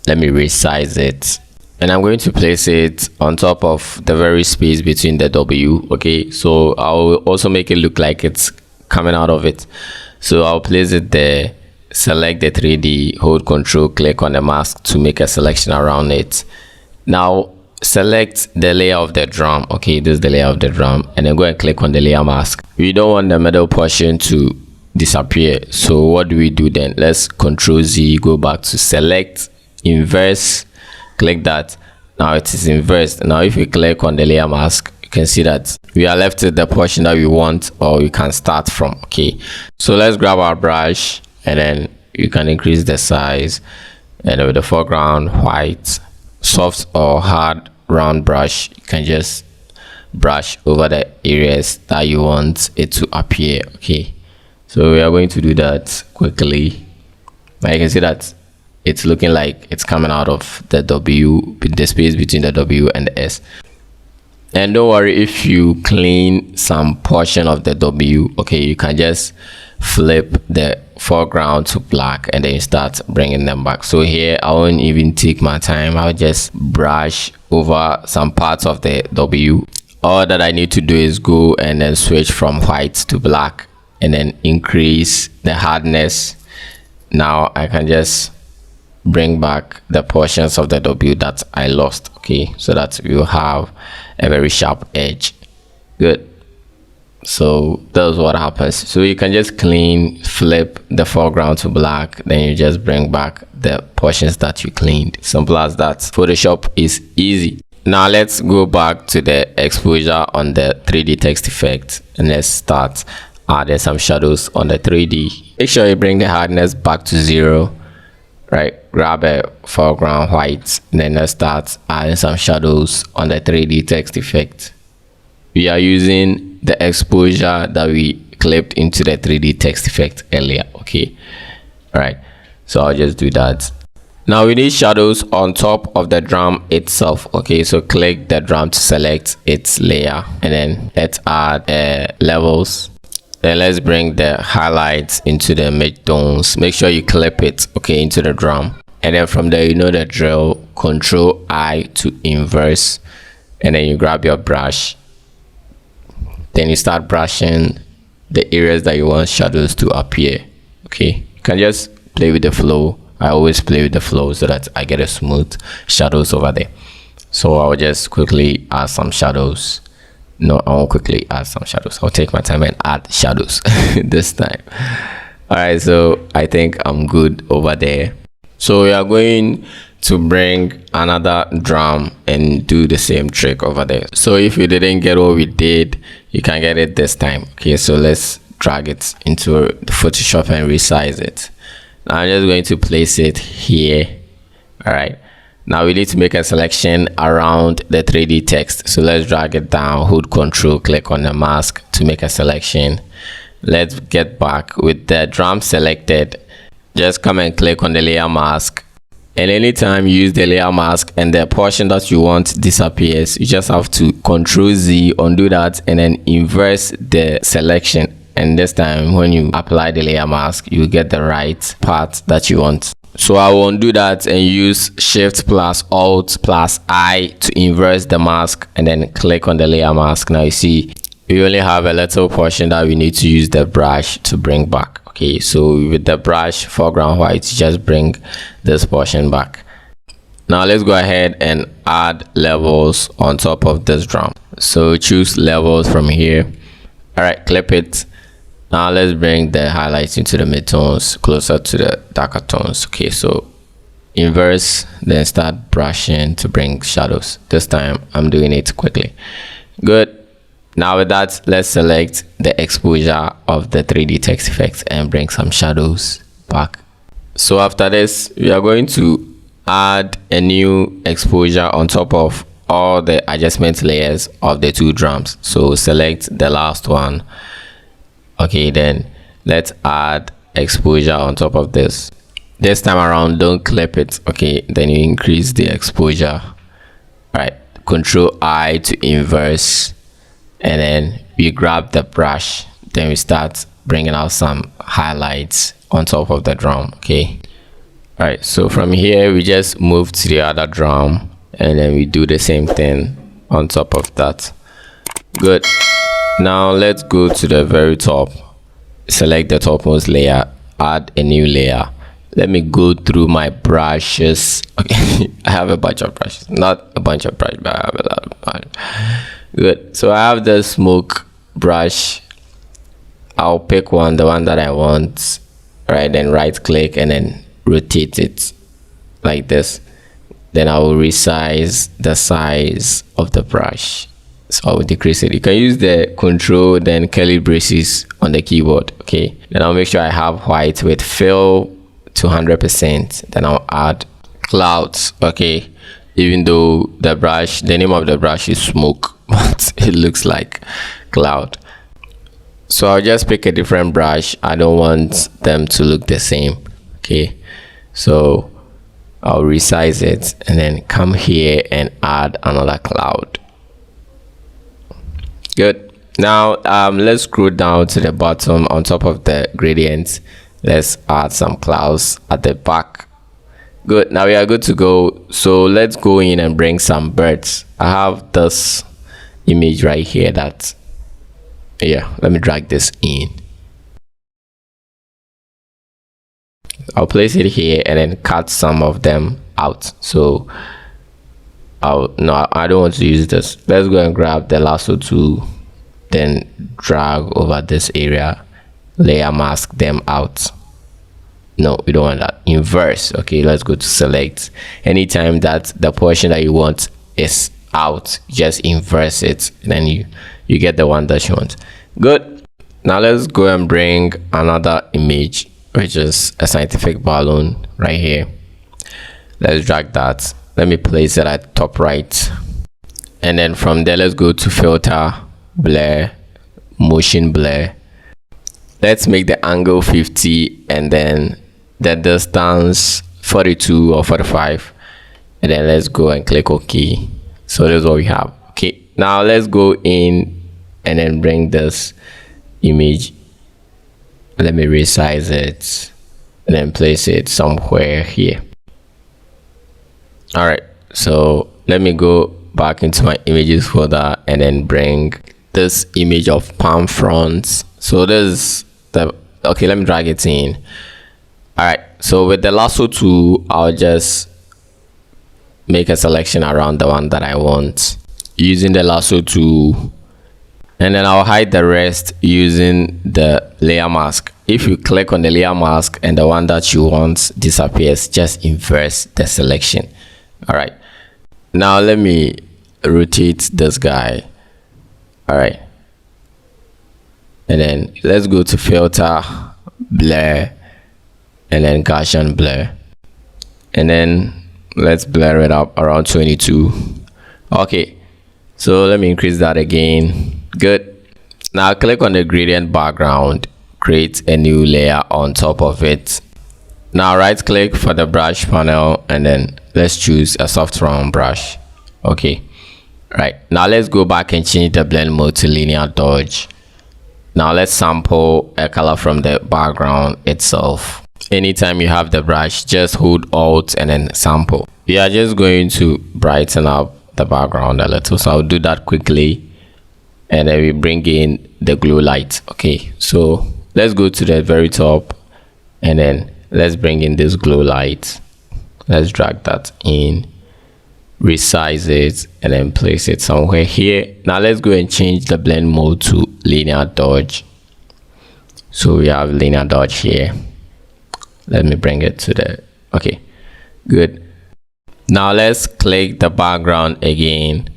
Let me resize it, and I'm going to place it on top of the very space between the W. Okay, so I'll also make it look like it's coming out of it. So I'll place it there, select the 3D, hold Control, click on the mask to make a selection around it. Now select the layer of the drum. Okay, this is the layer of the drum, and then go and click on the layer mask. We don't want the middle portion to disappear, so what do we do then? Let's Control Z, go back to select, inverse, click that. Now it is inversed. Now if we click on the layer mask, you can see that we are left with the portion that we want, or we can start from. Okay, so let's grab our brush, and then you can increase the size, and with the foreground white, soft or hard round brush, you can just brush over the areas that you want it to appear. Okay, so we are going to do that quickly. Now you can see that it's looking like it's coming out of the W, the space between the W and the S. And don't worry if you clean some portion of the W. Okay, you can just flip the foreground to black and then start bringing them back. So here I won't even take my time, I'll just brush over some parts of the W. All that I need to do is go and then switch from white to black, and then increase the hardness now I can just bring back the portions of the W that I lost. Okay, so that you have a very sharp edge. Good. So that's what happens. So you can just flip the foreground to black, then you just bring back the portions that you cleaned. Simple as that. Photoshop is easy. Now let's go back to the exposure on the 3D text effect, and let's start adding some shadows on the 3D. Make sure you bring the hardness back to 0. Right, grab a foreground white, then let's start adding some shadows on the 3D text effect. We are using the exposure that we clipped into the 3D text effect earlier. Okay, all right, so I'll just do that. Now we need shadows on top of the drum itself. Okay, so click the drum to select its layer, and then let's add levels. Then let's bring the highlights into the midtones. Make sure you clip it, okay, into the drum. And then from there, you know the drill. Control I to inverse. And then you grab your brush. Then you start brushing the areas that you want shadows to appear. Okay, you can just play with the flow. I always play with the flow so that I get a smooth shadows over there. So I'll just quickly add some shadows. No, I won't quickly add some shadows. I'll take my time and add shadows this time. All right, so I think I'm good over there. So we are going to bring another drum and do the same trick over there. So if you didn't get what we did, you can get it this time. Okay, so let's drag it into the Photoshop and resize it. Now I'm just going to place it here. All right, now we need to make a selection around the 3D text. So let's drag it down, hold Control, click on the mask to make a selection. Let's get back with the drum selected. Just come and click on the layer mask, and anytime you use the layer mask and the portion that you want disappears, you just have to Control Z, undo that, and then inverse the selection. And this time when you apply the layer mask, you get the right part that you want. So I will undo that and use Shift plus Alt plus I to inverse the mask, and then click on the layer mask. Now you see we only have a little portion that we need to use the brush to bring back. Okay, so with the brush foreground white, just bring this portion back. Now let's go ahead and add levels on top of this drum. So choose levels from here. All right, clip it. Now let's bring the highlights into the midtones, closer to the darker tones. Okay, so inverse, then start brushing to bring shadows. This time I'm doing it quickly. Good. Now with that, let's select the exposure of the 3D text effects and bring some shadows back. So after this, we are going to add a new exposure on top of all the adjustment layers of the two drums. So select the last one. Okay, then let's add exposure on top of this. This time around, don't clip it. Okay, then you increase the exposure. All right, Control I to inverse, and then we grab the brush. Then we start bringing out some highlights on top of the drum. Okay, all right, so from here we just move to the other drum, and then we do the same thing on top of that. Good. Now let's go to the very top, select the topmost layer, add a new layer. Let me go through my brushes. Okay, I have a bunch of brushes, not a bunch of brushes, but I have a lot of brushes. Good. So I have the smoke brush. I'll pick one, the one that I want. Right, then right click and then rotate it like this. Then I will resize the size of the brush. So I will decrease it. You can use the Control then curly braces on the keyboard. Okay, then I'll make sure I have white with fill to 100%. Then I'll add clouds. Okay, even though the brush, the name of the brush is smoke, but it looks like cloud. So I'll just pick a different brush. I don't want them to look the same. Okay, so I'll resize it and then come here and add another cloud. Good. Now let's scroll down to the bottom on top of the gradients. Let's add some clouds at the back. Good. Now we are good to go. So let's go in and bring some birds. I have this image right here that, yeah, let me drag this in. I'll place it here and then cut some of them out. So I don't want to use this. Let's go and grab the lasso tool, then drag over this area, layer mask them out. No, we don't want that. Inverse. Okay, let's go to select. Anytime that the portion that you want is out, just inverse it, and then you get the one that you want. Good. Now let's go and bring another image, which is a scientific balloon right here. Let's drag that. Let me place it at top right, and then from there let's go to filter, blur, motion blur. Let's make the angle 50 and then the distance 42 or 45, and then let's go and click OK. So that's what we have. Okay, now let's go in and then bring this image. Let me resize it and then place it somewhere here. All right, so let me go back into my images folder and then bring this image of palm fronts. So this is the, okay, let me drag it in. All right, so with the lasso tool, I'll just make a selection around the one that I want using the lasso tool, and then I'll hide the rest using the layer mask. If you click on the layer mask and the one that you want disappears, just inverse the selection. All right, now let me rotate this guy. All right, and then let's go to filter, blur, and then Gaussian blur, and then let's blur it up around 22. Okay, so let me increase that again. Good. Now click on the gradient background, create a new layer on top of it. Now right click for the brush panel and then let's choose a soft round brush. Okay, right, now let's go back and change the blend mode to linear dodge. Now let's sample a color from the background itself. Anytime you have the brush, just hold Alt and then sample. We are just going to brighten up the background a little, so I'll do that quickly, and then we bring in the glow light. Okay, so let's go to the very top and then let's bring in this glow light. Let's drag that in, resize it, and then place it somewhere here. Now let's go and change the blend mode to linear dodge. So we have linear dodge here. Let me bring it to the, okay, good. Now let's click the background again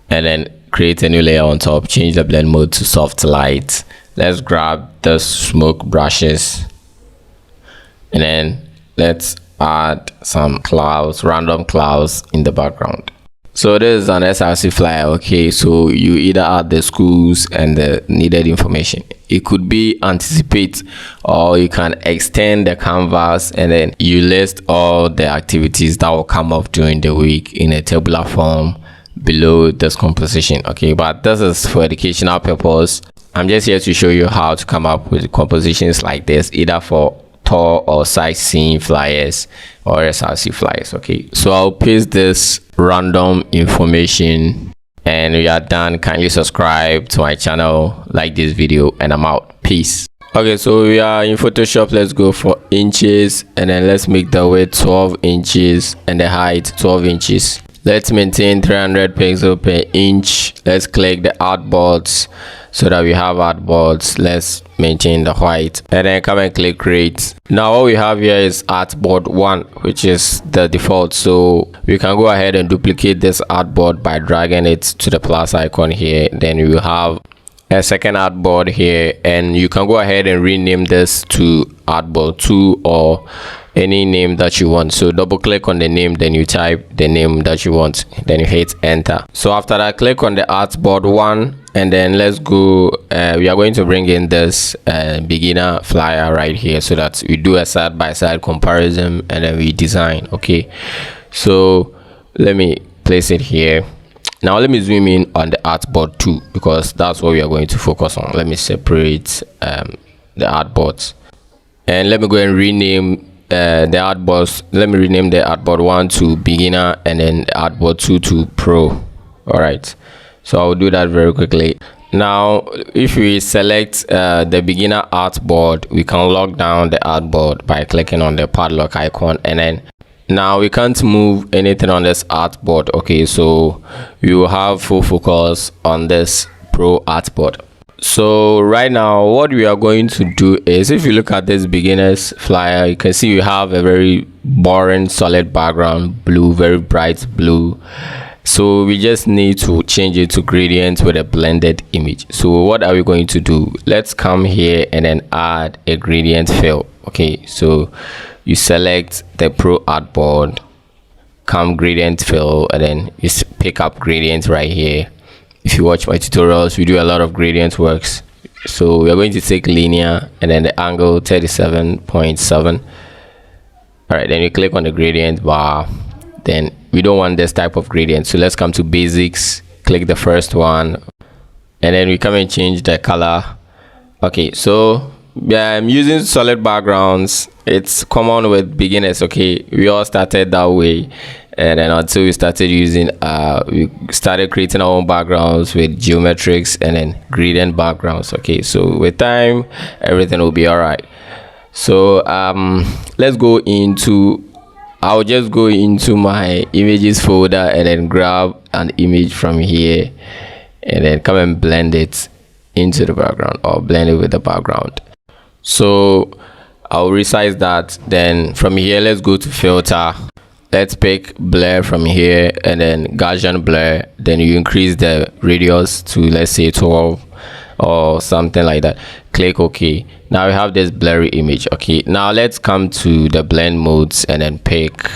and then create a new layer on top. Change the blend mode to soft light. Let's grab the smoke brushes and then let's add some clouds, random clouds in the background. So this is an SRC flyer. Okay, so you either add the schools and the needed information. It could be anticipate, or you can extend the canvas and then you list all the activities that will come up during the week in a tabular form below this composition. Okay, but this is for educational purpose. I'm just here to show you how to come up with compositions like this, either for tour or sightseeing flyers or SRC flyers. Okay, so I'll paste this random information and we are done. Kindly subscribe to my channel, like this video, and I'm out. Peace. Okay, so we are in Photoshop. Let's go for inches and then let's make the width 12 inches and the height 12 inches. Let's maintain 300 pixels per inch. Let's click the artboards so that we have artboards. Let's maintain the height and then come and click create. Now what we have here is artboard 1, which is the default. So we can go ahead and duplicate this artboard by dragging it to the plus icon here. Then you have a second artboard here, and you can go ahead and rename this to artboard 2 or any name that you want. So double click on the name, then you type the name that you want, then you hit enter. So after that, click on the artboard 1 and then let's go, we are going to bring in this beginner flyer right here so that we do a side-by-side comparison and then we design. Okay, so let me place it here. Now let me zoom in on the artboard 2 because that's what we are going to focus on. Let me separate the artboards and let me go and rename the artboards. Let me rename the artboard 1 to beginner and then the artboard 2 to pro. All right, So I'll do that very quickly. Now if we select the beginner artboard, we can lock down the artboard by clicking on the padlock icon, and then now we can't move anything on this artboard. Okay, so we will have full focus on this pro artboard. So right now what we are going to do is, if you look at this beginners flyer, you can see we have a very boring solid background, blue, very bright blue. So we just need to change it to gradient with a blended image. So what are we going to do? Let's come here and then add a gradient fill. Okay, so you select the pro artboard, come gradient fill, and then you pick up gradient right here. If you watch my tutorials, we do a lot of gradient works. So we are going to take linear and then the angle 37.7. all right, then you click on the gradient bar. Then we don't want this type of gradient, so let's come to basics, click the first one, and then we come and change the color. Okay, so yeah, I'm using solid backgrounds. It's common with beginners. Okay, we all started that way, and then until we started using we started creating our own backgrounds with geometrics and then gradient backgrounds. Okay, so with time everything will be all right. So let's go into, I'll just go into my images folder and then grab an image from here and then come and blend it into the background, or blend it with the background. So I'll resize that. Then from here, let's go to filter. Let's pick blur from here and then Gaussian blur. Then you increase the radius to, let's say, 12 or something like that. Click OK. Now we have this blurry image. Okay, now let's come to the blend modes and then pick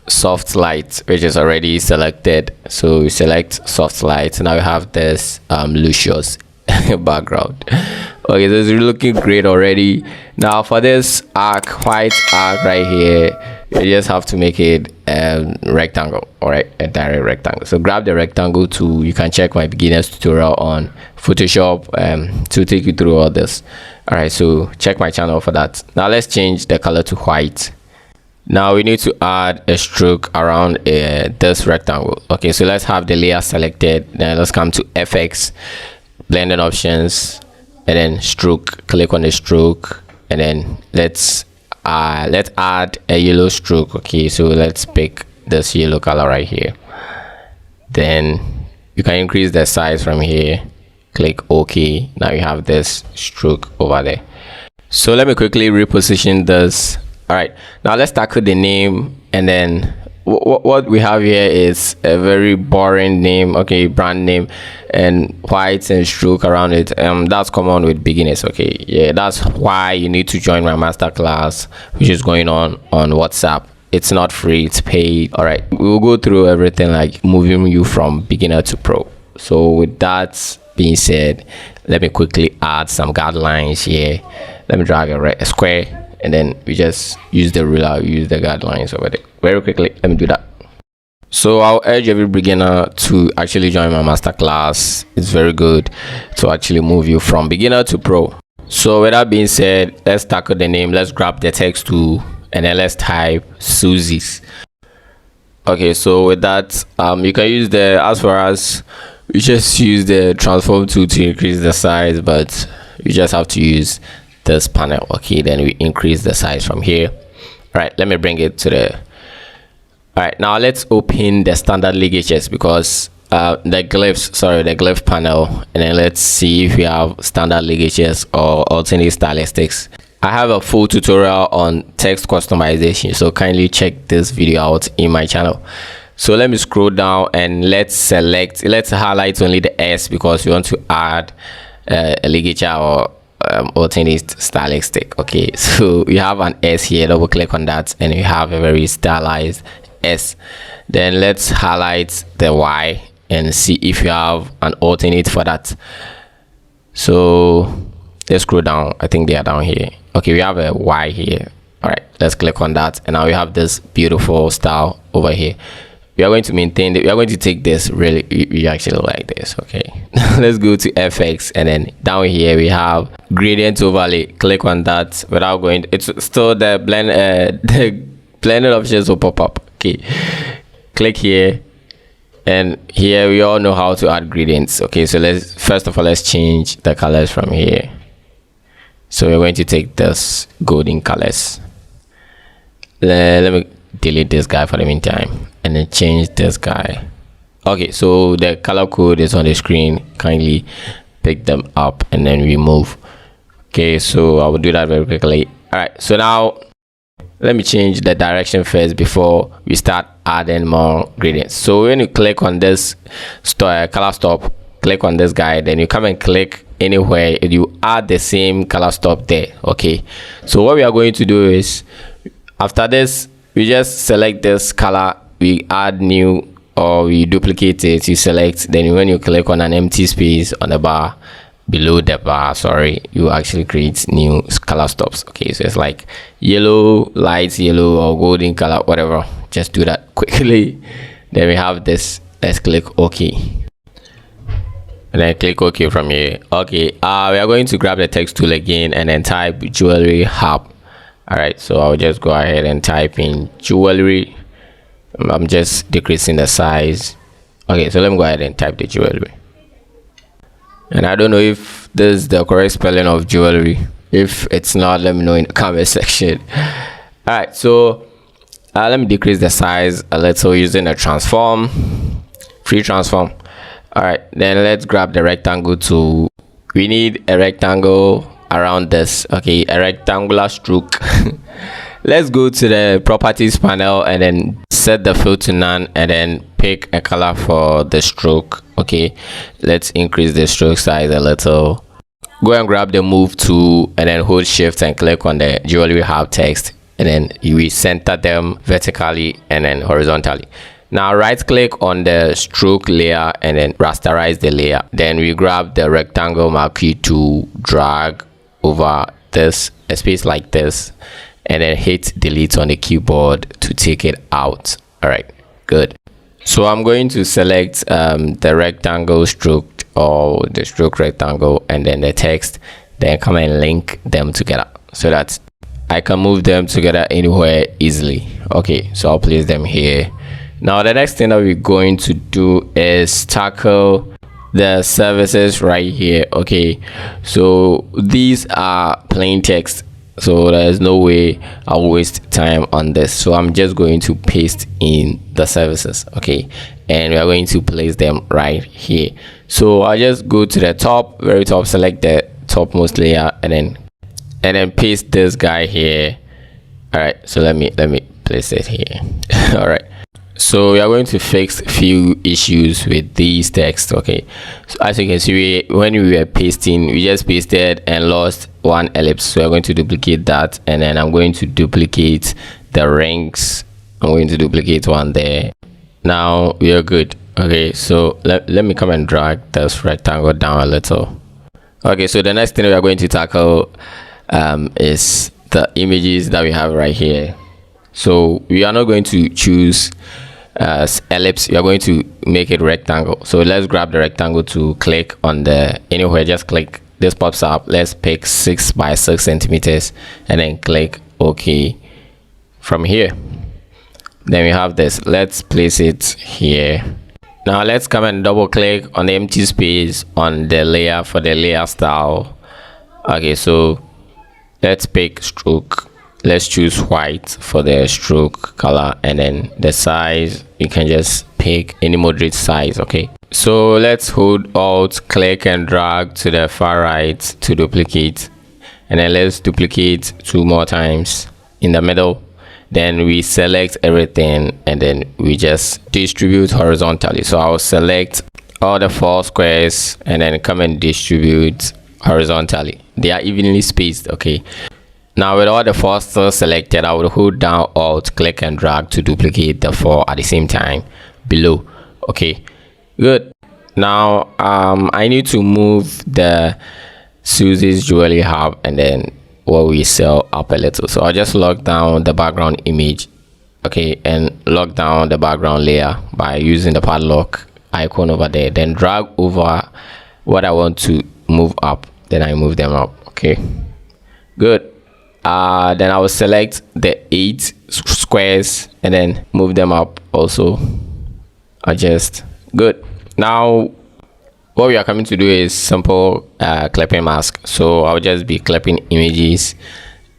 soft light, which is already selected. So we select soft light. Now we have this luscious background. Okay, this is looking great already. Now for this arc, white arc right here, you just have to make it rectangle. All right, a direct rectangle. So grab the rectangle tool. You can check my beginners tutorial on Photoshop to take you through all this. All right, so check my channel for that. Now let's change the color to white. Now we need to add a stroke around this rectangle. Okay, so let's have the layer selected. Then let's come to FX, blending options, and then stroke. Click on the stroke, and then let's add a yellow stroke. Okay, so let's pick this yellow color right here. Then you can increase the size from here. Click OK. Now you have this stroke over there. So let me quickly reposition this. All right, now let's tackle the name, and then what we have here is a very boring name. Okay, brand name and white and stroke around it. That's common with beginners. Okay, yeah, that's why you need to join my masterclass, which is going on WhatsApp. It's not free, it's paid. All right, we will go through everything, like moving you from beginner to pro. So with that being said, let me quickly add some guidelines here. Let me drag a square, and then we just use the ruler, use the guidelines over there very quickly. Let me do that. So I'll urge every beginner to actually join my masterclass. It's very good to actually move you from beginner to pro. So with that being said, let's tackle the name. Let's grab the text tool and then let's type Susie's. Okay, so with that, you can use as far as we just use the transform tool to increase the size, but you just have to use this panel. Okay, then we increase the size from here. All right, let me bring it to the, all right, now let's open the standard ligatures, because the glyph panel, and then let's see if we have standard ligatures or alternate stylistics. I have a full tutorial on text customization, so kindly check this video out in my channel. So let me scroll down and let's highlight only the S, because we want to add a ligature or alternate stylistic. Okay, so we have an S here. Double click on that and we have a very stylized S. Then let's highlight the Y and see if you have an alternate for that. So let's scroll down. I think they are down here. Okay, we have a Y here. All right, let's click on that, and now we have this beautiful style over here. We are going to maintain it. We are going to take this, really we actually like this. Okay, let's go to FX, and then down here we have gradient overlay. Click on that without going, it's still the blended options will pop up. Okay, click here And here we all know how to add gradients. Okay, so let's first of all let's change the colors from here. So we're going to take this golden colors. Let me delete this guy for the meantime and then change this guy. Okay, so the color code is on the screen. Kindly pick them up and then remove. Okay, so I will do that very quickly. All right, so now let me change the direction first before we start adding more gradients. So when you click on this color stop, click on this guy, then you come and click anywhere, you add the same color stop there. Okay, so what we are going to do is, after this, we just select this color, we add new, or we duplicate it, you select, then when you click on an empty space on the bar, below the bar, sorry, you actually create new color stops. Okay, so it's like yellow, light yellow, or golden color, whatever. Just do that quickly. Then we have this. Let's click OK, and then click OK from here. Okay, we are going to grab the text tool again and then type jewelry hub. All right, so I'll just go ahead and type in jewelry. I'm just decreasing the size. Okay, so let me go ahead and type the jewelry. And I don't know if this is the correct spelling of jewelry. If it's not, let me know in the comment section. All right, so let me decrease the size a little using a transform, free transform. All right, then let's grab the rectangle tool. We need a rectangle around this. Okay, a rectangular stroke. Let's go to the properties panel and then set the fill to none and then pick a color for the stroke. Okay, let's increase the stroke size a little. Go and grab the move tool and then hold shift and click on the jewelry hub text, and then you will center them vertically and then horizontally. Now right click on the stroke layer and then rasterize the layer. Then we grab the rectangle marquee tool, drag over this, a space like this, and then hit delete on the keyboard to take it out. All right, good. So I'm going to select the rectangle stroke, or the stroke rectangle, and then the text, then come and link them together so that I can move them together anywhere easily. Okay, so I'll place them here. Now the next thing that we're going to do is tackle the services right here. Okay, so these are plain text, so there's no way I'll waste time on this, so I'm just going to paste in the services. Okay, and we are going to place them right here. So I'll just go to the top, very top, select the topmost layer, and then paste this guy here. All right, so let me place it here. All right, so we are going to fix few issues with these text. Okay, so as you can see, when we were pasting, we just pasted and lost one ellipse, so we're going to duplicate that, and then I'm going to duplicate the rings. I'm going to duplicate one there. Now we are good. Okay, so let me come and drag this rectangle down a little. Okay, so the next thing we are going to tackle is the images that we have right here. So we are not going to choose ellipse, we are going to make it rectangle. So let's grab the rectangle to click on the anywhere, just click, this pops up. Let's pick 6 by 6 centimeters and then click OK from here. Then we have this, let's place it here. Now let's come and double click on the empty space on the layer for the layer style. Okay, so let's pick stroke. Let's choose white for the stroke color, and then the size, you can just pick any moderate size. Okay, so let's hold Alt, click and drag to the far right to duplicate, and then let's duplicate 2 more times in the middle. Then we select everything and then we just distribute horizontally. So I'll select all the 4 squares and then come and distribute horizontally. They are evenly spaced. Okay, now with all the 4 still selected, I will hold down Alt, click and drag to duplicate the 4 at the same time below. Okay, good. Now I need to move the Susie's jewelry hub and then what we sell up a little. So I'll just lock down the background image, okay, and lock down the background layer by using the padlock icon over there. Then drag over what I want to move up, then I move them up. Okay, good. Then I will select the 8 squares and then move them up also. Adjust Good. Now what we are coming to do is simple clipping mask. So I'll just be clipping images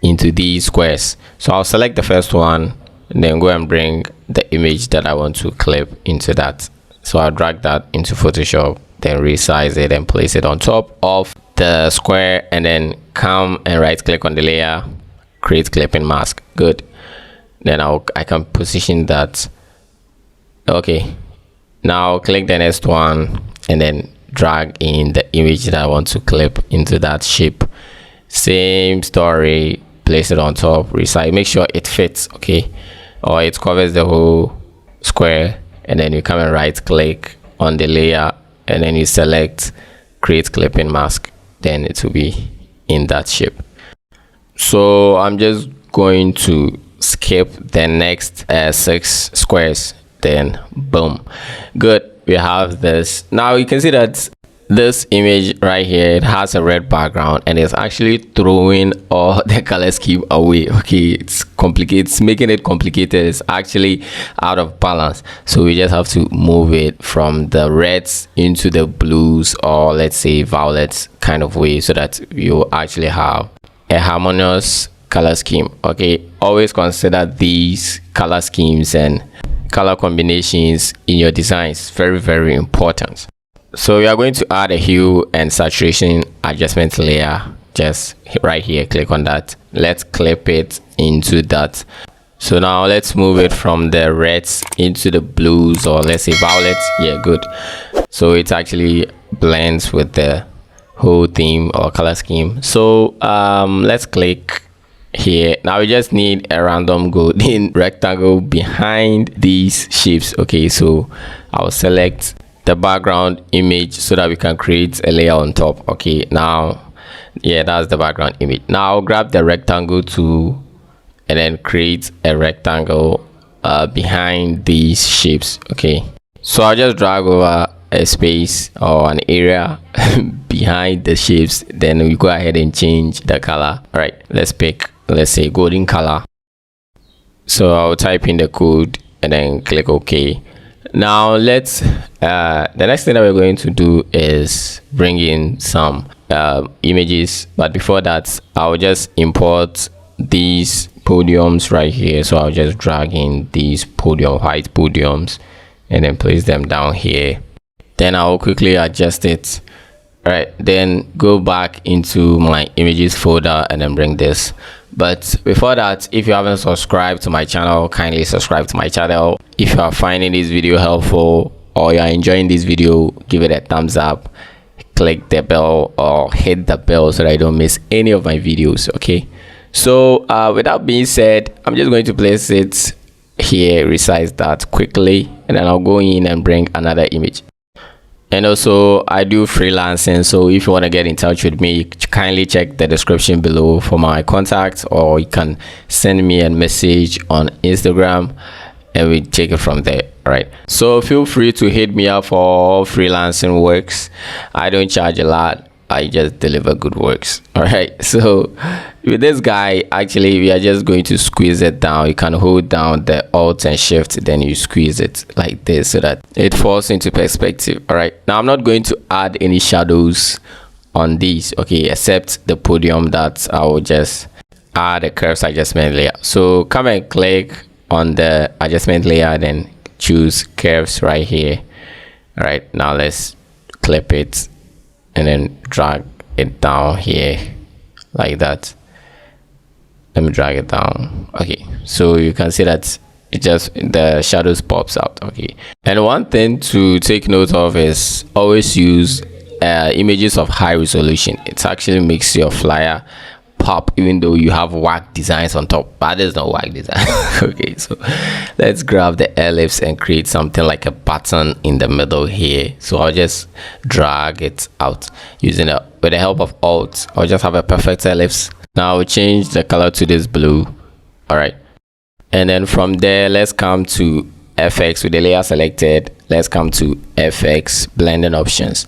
into these squares. So I'll select the first one and then go and bring the image that I want to clip into that. So I'll drag that into Photoshop, then resize it and place it on top of the square, and then come and right click on the layer, create clipping mask. Good. Then I can position that. Okay, now click the next one and then drag in the image that I want to clip into that shape. Same story, place it on top, resize, make sure it fits, okay, or it covers the whole square, and then you come and right click on the layer and then you select create clipping mask, then it will be in that shape. So I'm just going to skip the next 6 squares, then boom. Good, we have this. Now you can see that this image right here, it has a red background and it's actually throwing all the color scheme away. Okay, it's complicated, it's making it complicated, it's actually out of balance. So we just have to move it from the reds into the blues, or let's say violets kind of way, so that you actually have a harmonious color scheme. Okay, always consider these color schemes and color combinations in your designs. Very, very important. So we are going to add a hue and saturation adjustment layer. Just right here, click on that. Let's clip it into that. So now let's move it from the reds into the blues, or let's say violets. Yeah, good. So it actually blends with the whole theme or color scheme. So let's click here. Now we just need a random golden rectangle behind these shapes. Okay, so I'll select the background image so that we can create a layer on top. Okay, now yeah, that's the background image. Now I'll grab the rectangle tool and then create a rectangle behind these shapes. Okay, so I'll just drag over a space or an area behind the shapes, then we go ahead and change the color. All right, let's pick, let's say, golden color. So I'll type in the code and then click OK. Now let's the next thing that we're going to do is bring in some images, but before that I'll just import these podiums right here. So I'll just drag in these white podiums and then place them down here. Then I'll quickly adjust it. All right, then go back into my images folder and then bring this. But before that, if you haven't subscribed to my channel, kindly subscribe to my channel. If you are finding this video helpful or you are enjoying this video, give it a thumbs up, click the bell or hit the bell so that I don't miss any of my videos. Okay, so with that being said, I'm just going to place it here, resize that quickly, and then I'll go in and bring another image. And also I do freelancing, so if you want to get in touch with me, kindly check the description below for my contact, or you can send me a message on Instagram and we take it from there. All right, so feel free to hit me up for all freelancing works. I don't charge a lot, I just deliver good works. All right, so with this guy, actually we are just going to squeeze it down. You can hold down the Alt and Shift, then you squeeze it like this so that it falls into perspective. All right, now I'm not going to add any shadows on these, okay, except the podium that I will just add a curves adjustment layer. So come and click on the adjustment layer, then choose curves right here. All right, now let's clip it and then drag it down here like that. Let me drag it down. Okay, so you can see that it just, the shadows pops out. Okay, and one thing to take note of is always use images of high resolution. It actually makes your flyer pop even though you have whack designs on top, but there's no whack design. Okay, so let's grab the ellipse and create something like a button in the middle here. So I'll just drag it out using with the help of Alt. I'll just have a perfect ellipse. Now I'll change the color to this blue. All right, and then from there let's come to FX with the layer selected. Let's come to FX blending options.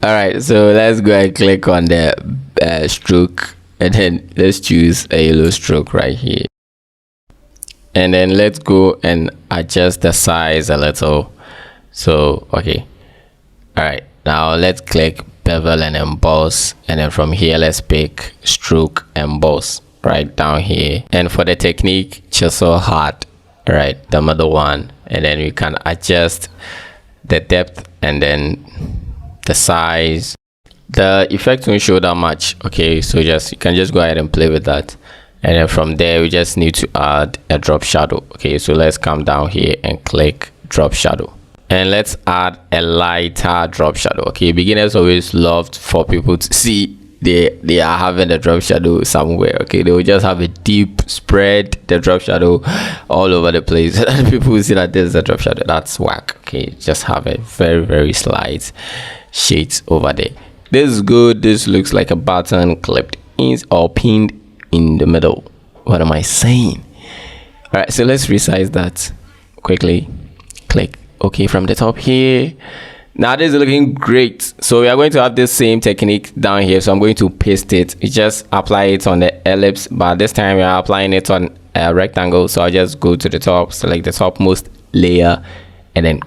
All right, so let's go and click on the stroke, and then let's choose a yellow stroke right here, and then let's go and adjust the size a little So okay, all right, now let's click bevel and emboss, and then from here let's pick stroke emboss right down here. And for the technique, chisel hard, right, the middle one, and then we can adjust the depth and then the size. The effect won't show that much, okay, so you can just go ahead and play with that. And then from there we just need to add a drop shadow. Okay, so let's come down here and click drop shadow, and let's add a lighter drop shadow. Okay, beginners always loved for people to see they are having a drop shadow somewhere. Okay, they will just have a deep spread the drop shadow all over the place and people will see that there's a drop shadow. That's whack. Okay, just have a very slight shades over there. This is good. This looks like a button clipped in or pinned in the middle. What am I saying? All right, so let's resize that quickly. Click OK from the top here. Now this is looking great. So we are going to have this same technique down here. So I'm going to paste it. You just apply it on the ellipse, but this time we are applying it on a rectangle. So I'll just go to the top, select the topmost layer, and then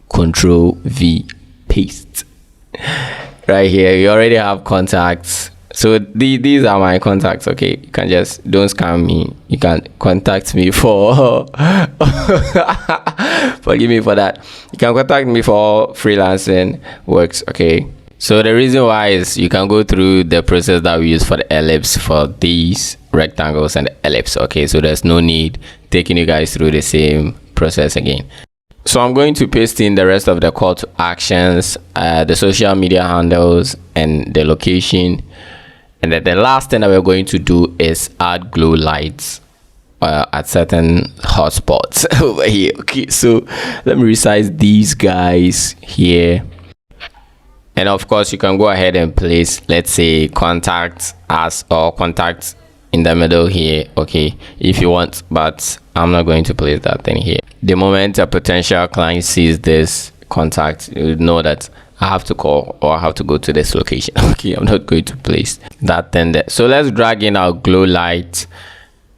Control V, paste. Right here you already have contacts. So these are my contacts. Okay, you can just, don't scam me, you can contact me for forgive me for that, you can contact me for freelancing works. Okay, so the reason why is you can go through the process that we use for the ellipse for these rectangles and the ellipse. Okay, so there's no need taking you guys through the same process again. So I'm going to paste in the rest of the call to actions, the social media handles, and the location. And then the last thing that we're going to do is add glow lights at certain hotspots over here. Okay, so let me resize these guys here. And of course, you can go ahead and place, let's say, contact us or contact in the middle here, okay, if you want, but I'm not going to place that thing here. The moment a potential client sees this contact, you know that I have to call or I have to go to this location. Okay, I'm not going to place that thing there. So let's drag in our glow light,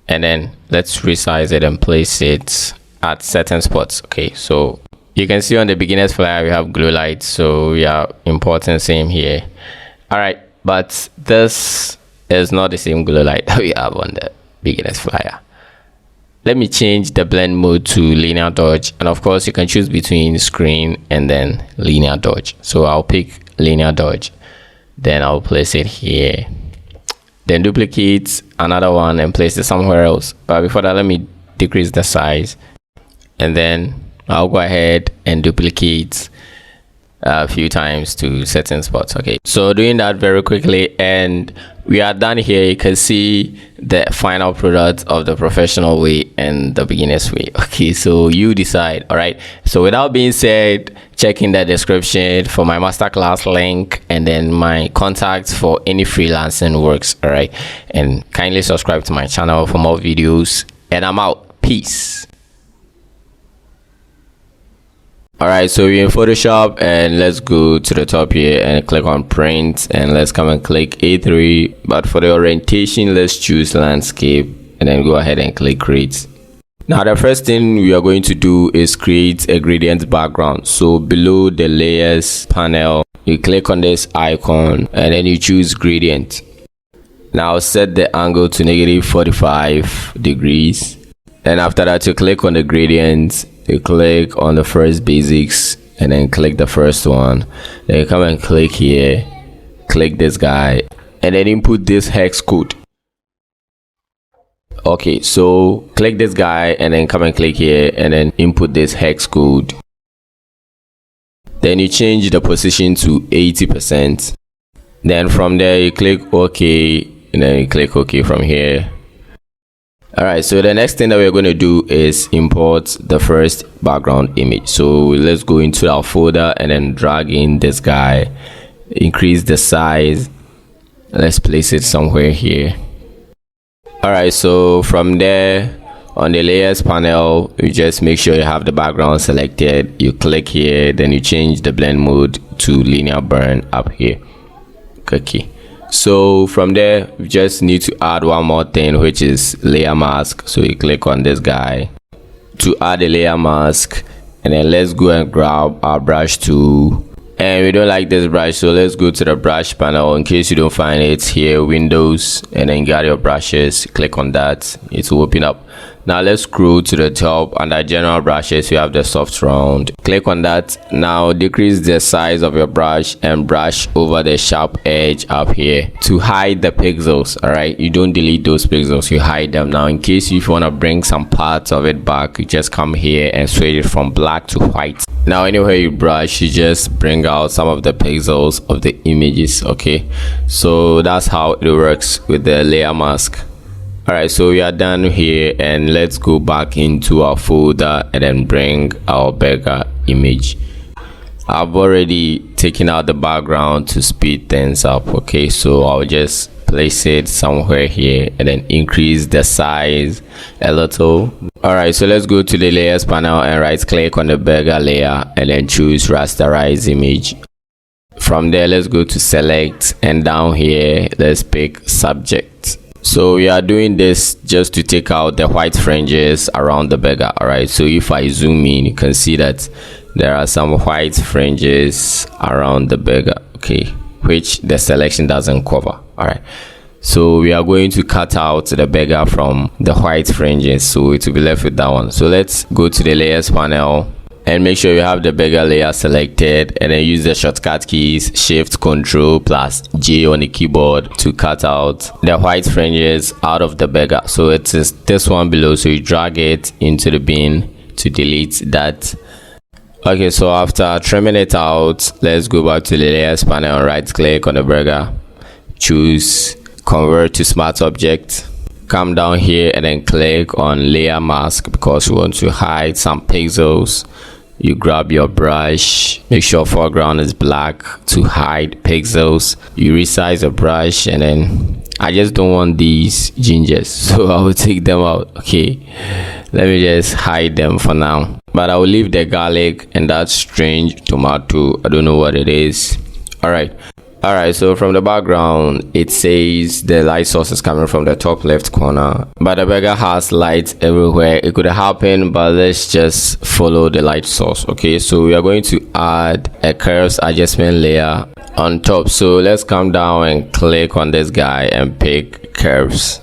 and then let's resize it and place it at certain spots. Okay, so you can see on the beginner's flyer we have glow light, so we are importing same here. All right, but this is not the same glow light that we have on the beginner's flyer. Let me change the blend mode to linear dodge, and of course you can choose between screen and then linear dodge. So I'll pick linear dodge, then I'll place it here, then duplicate another one and place it somewhere else. But before that, let me decrease the size, and then I'll go ahead and duplicate a few times to certain spots. Okay, so doing that very quickly, and we are done here. You can see the final product of the professional way and the beginner's way. Okay, so you decide. All right, so without being said, check in the description for my masterclass link and then my contacts for any freelancing works. All right, and kindly subscribe to my channel for more videos, and I'm out. Peace. All right, so we're in Photoshop, and let's go to the top here and click on print, and let's come and click A3. But for the orientation, let's choose landscape, and then go ahead and click create. Now the first thing we are going to do is create a gradient background. So below the layers panel, you click on this icon and then you choose gradient. Now set the angle to -45 degrees. And after that, you click on the gradient, you click on the first basics, and then click the first one. Then you come and click here, click this guy, and then input this hex code. Okay, so click this guy and then come and click here and then input this hex code. Then you change the position to 80%. Then from there you click OK, and then you click OK from here. All right, so the next thing that we're going to do is import the first background image. So let's go into our folder and then drag in this guy, increase the size, let's place it somewhere here. All right, so from there on the layers panel, you just make sure you have the background selected. You click here, then you change the blend mode to linear burn up here. Okay, so from there we just need to add one more thing, which is layer mask. So you click on this guy to add a layer mask, and then let's go and grab our brush tool. And we don't like this brush, so let's go to the brush panel. In case you don't find it, here, Windows, and then get your brushes, click on that, it will open up. Now let's scroll to the top. Under general brushes, you have the soft round, click on that. Now decrease the size of your brush and brush over the sharp edge up here to hide the pixels. All right, you don't delete those pixels, you hide them. Now in case if you want to bring some parts of it back, you just come here and switch it from black to white. Now anywhere you brush, you just bring out some of the pixels of the images. Okay, so that's how it works with the layer mask. All right, so we are done here, and let's go back into our folder and then bring our burger image. I've already taken out the background to speed things up. Okay, so I'll just place it somewhere here and then increase the size a little. All right, so let's go to the layers panel and right click on the burger layer and then choose rasterize image. From there, let's go to select, and down here let's pick subject. So we are doing this just to take out the white fringes around the burger. All right, so if I zoom in, you can see that there are some white fringes around the burger, okay, which the selection doesn't cover. All right, so we are going to cut out the burger from the white fringes, so it will be left with that one. So let's go to the layers panel and make sure you have the burger layer selected, and then use the shortcut keys Shift Control plus J on the keyboard to cut out the white fringes out of the burger. So it is this one below, so you drag it into the bin to delete that. Okay, so after trimming it out, let's go back to the layers panel and right click on the burger, choose convert to smart object, come down here and then click on layer mask because we want to hide some pixels. You grab your brush, make sure foreground is black to hide pixels. You resize the brush, and then I just don't want these gingers, so I will take them out. Okay, let me just hide them for now, but I will leave the garlic and that strange tomato. I don't know what it is. All right, so from the background, it says the light source is coming from the top left corner, but the burger has light everywhere. It could happen, but let's just follow the light source. Okay, so we are going to add a curves adjustment layer on top. So let's come down and click on this guy and pick curves.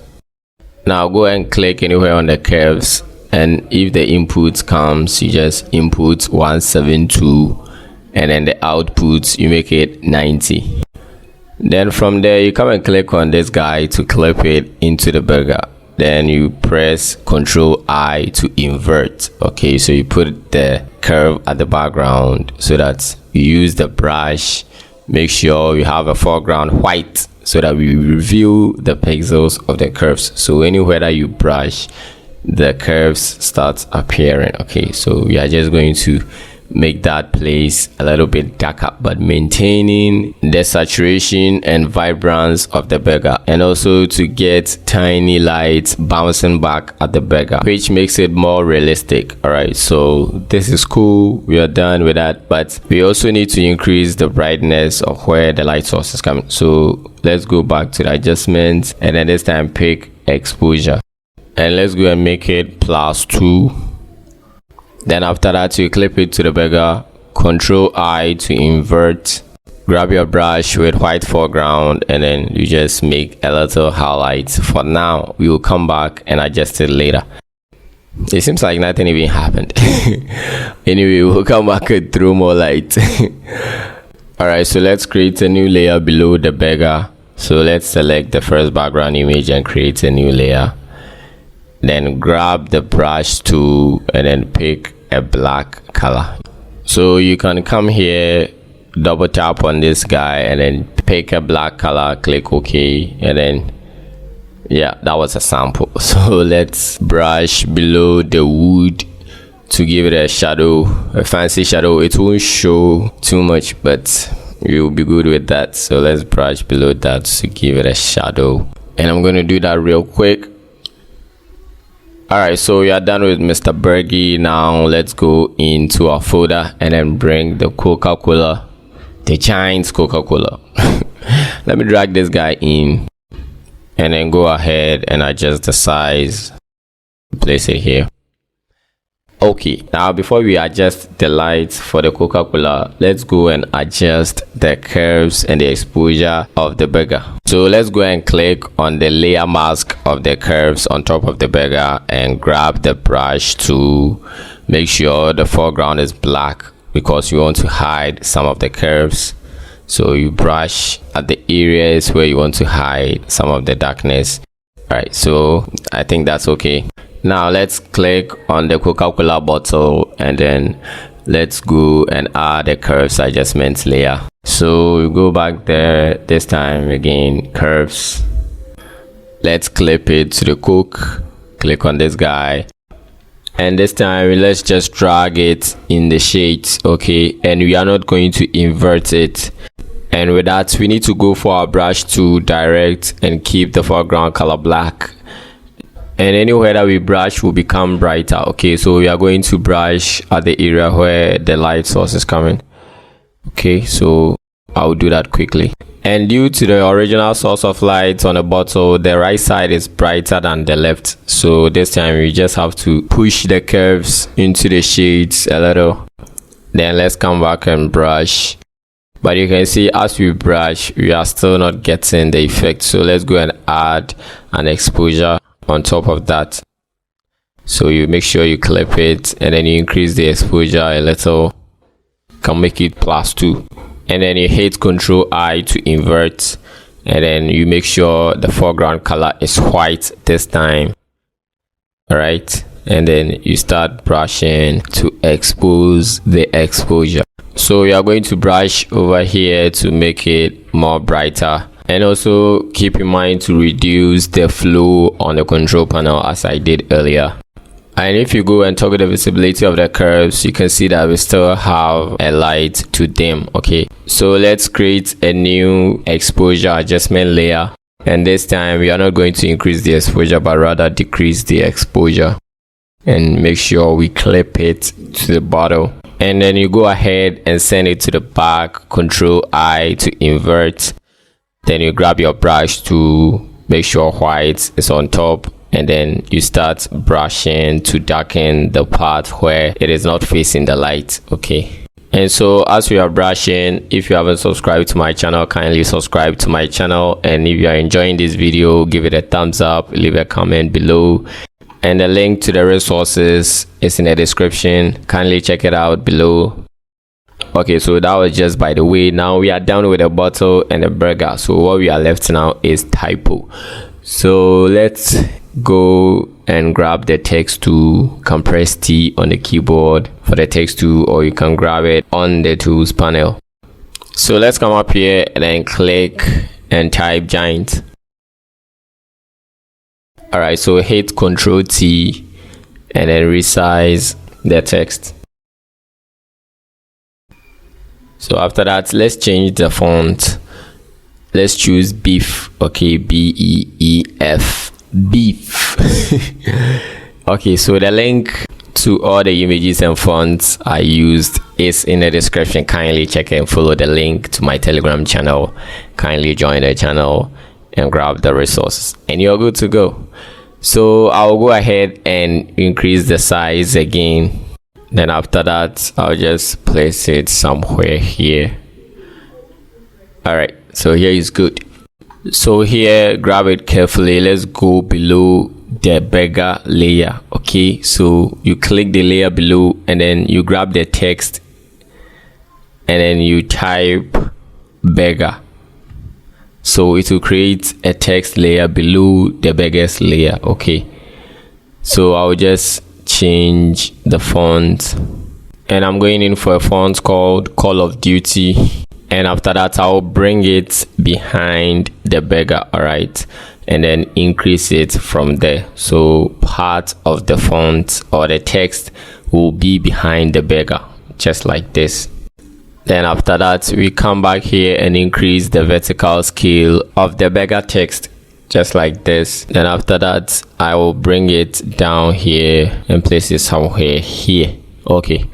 Now go and click anywhere on the curves, and if the input comes, you just input 172, and then the output you make it 90. Then from there, you come and click on this guy to clip it into the burger. Then you press Ctrl I to invert. Okay, so you put the curve at the background so that you use the brush. Make sure you have a foreground white so that we reveal the pixels of the curves. So anywhere that you brush, the curves start appearing. Okay, so we are just going to make that place a little bit darker, but maintaining the saturation and vibrance of the burger, and also to get tiny lights bouncing back at the burger, which makes it more realistic. All right, so this is cool, we are done with that, but we also need to increase the brightness of where the light source is coming. So let's go back to the adjustments, and then this time pick exposure, and let's go and make it +2. Then after that, you clip it to the burger, Ctrl I to invert, grab your brush with white foreground, and then you just make a little highlight. For now, we will come back and adjust it later. It seems like nothing even happened. Anyway, we'll come back and throw more light. Alright, so let's create a new layer below the burger. So let's select the first background image and create a new layer. Then grab the brush tool and then pick a black color. So you can come here, double tap on this guy and then pick a black color, click OK, and then yeah, that was a sample. So let's brush below the wood to give it a shadow, a fancy shadow. It won't show too much, but you'll be good with that. So let's brush below that to give it a shadow, and I'm going to do that real quick. Alright, so we are done with Mr. Bergie. Now let's go into our folder and then bring the Coca-Cola, the Giants Coca-Cola. Let me drag this guy in and then go ahead and adjust the size, place it here. Okay, now before we adjust the lights for the Coca-Cola, let's go and adjust the curves and the exposure of the burger. So let's go and click on the layer mask of the curves on top of the burger and grab the brush to make sure the foreground is black, because you want to hide some of the curves. So you brush at the areas where you want to hide some of the darkness. All right, so I think that's okay. Now let's click on the Coca-Cola bottle and then let's go and add the curves adjustment layer. So we go back there, this time again, curves. Let's clip it to the Coke. Click on this guy. And this time let's just drag it in the shades, okay? And we are not going to invert it. And with that, we need to go for our brush to direct and keep the foreground color black. And anywhere that we brush will become brighter. Okay, so we are going to brush at the area where the light source is coming. Okay, so I'll do that quickly. And due to the original source of light on the bottle, the right side is brighter than the left. So this time we just have to push the curves into the shades a little. Then let's come back and brush. But you can see as we brush, we are still not getting the effect. So let's go and add an exposure on top of that. So you make sure you clip it and then you increase the exposure a little. Can make it +2, and then you hit Ctrl I to invert, and then you make sure the foreground color is white this time. All right, and then you start brushing to expose the exposure. So you are going to brush over here to make it more brighter. And also keep in mind to reduce the flow on the control panel as I did earlier. And if you go and toggle the visibility of the curves, you can see that we still have a light to dim. Okay, so let's create a new exposure adjustment layer. And this time we are not going to increase the exposure, but rather decrease the exposure. And make sure we clip it to the bottom. And then you go ahead and send it to the back, Ctrl I to invert. Then you grab your brush to make sure white is on top, and then you start brushing to darken the part where it is not facing the light. Okay, and so as we are brushing, if you haven't subscribed to my channel, kindly subscribe to my channel. And if you are enjoying this video, give it a thumbs up, leave a comment below, and the link to the resources is in the description. Kindly check it out below. Okay, so that was just by the way. Now we are done with the bottle and the burger, so what we are left now is typo. So let's go and grab the text tool, compress T on the keyboard for the text tool, or you can grab it on the tools panel. So let's come up here and then click and type giant. All right, so hit Ctrl T and then resize the text. So after that, let's change the font. Let's choose beef. Okay, BEEF, beef. Okay, so the link to all the images and fonts I used is in the description. Kindly check and follow the link to my Telegram channel. Kindly join the channel and grab the resources, and you're good to go. So I'll go ahead and increase the size again. Then after that, I'll just place it somewhere here. All right, so here is good. So here, grab it carefully. Let's go below the burger layer. Okay, so you click the layer below and then you grab the text and then you type burger. So it will create a text layer below the burgers layer. Okay, so I'll just change the font, and I'm going in for a font called Call of Duty, and after that I'll bring it behind the burger. All right, and then increase it from there, so part of the font or the text will be behind the burger, just like this. Then after that, we come back here and increase the vertical scale of the burger text, just like this. Then after that, I will bring it down here and place it somewhere here. Okay,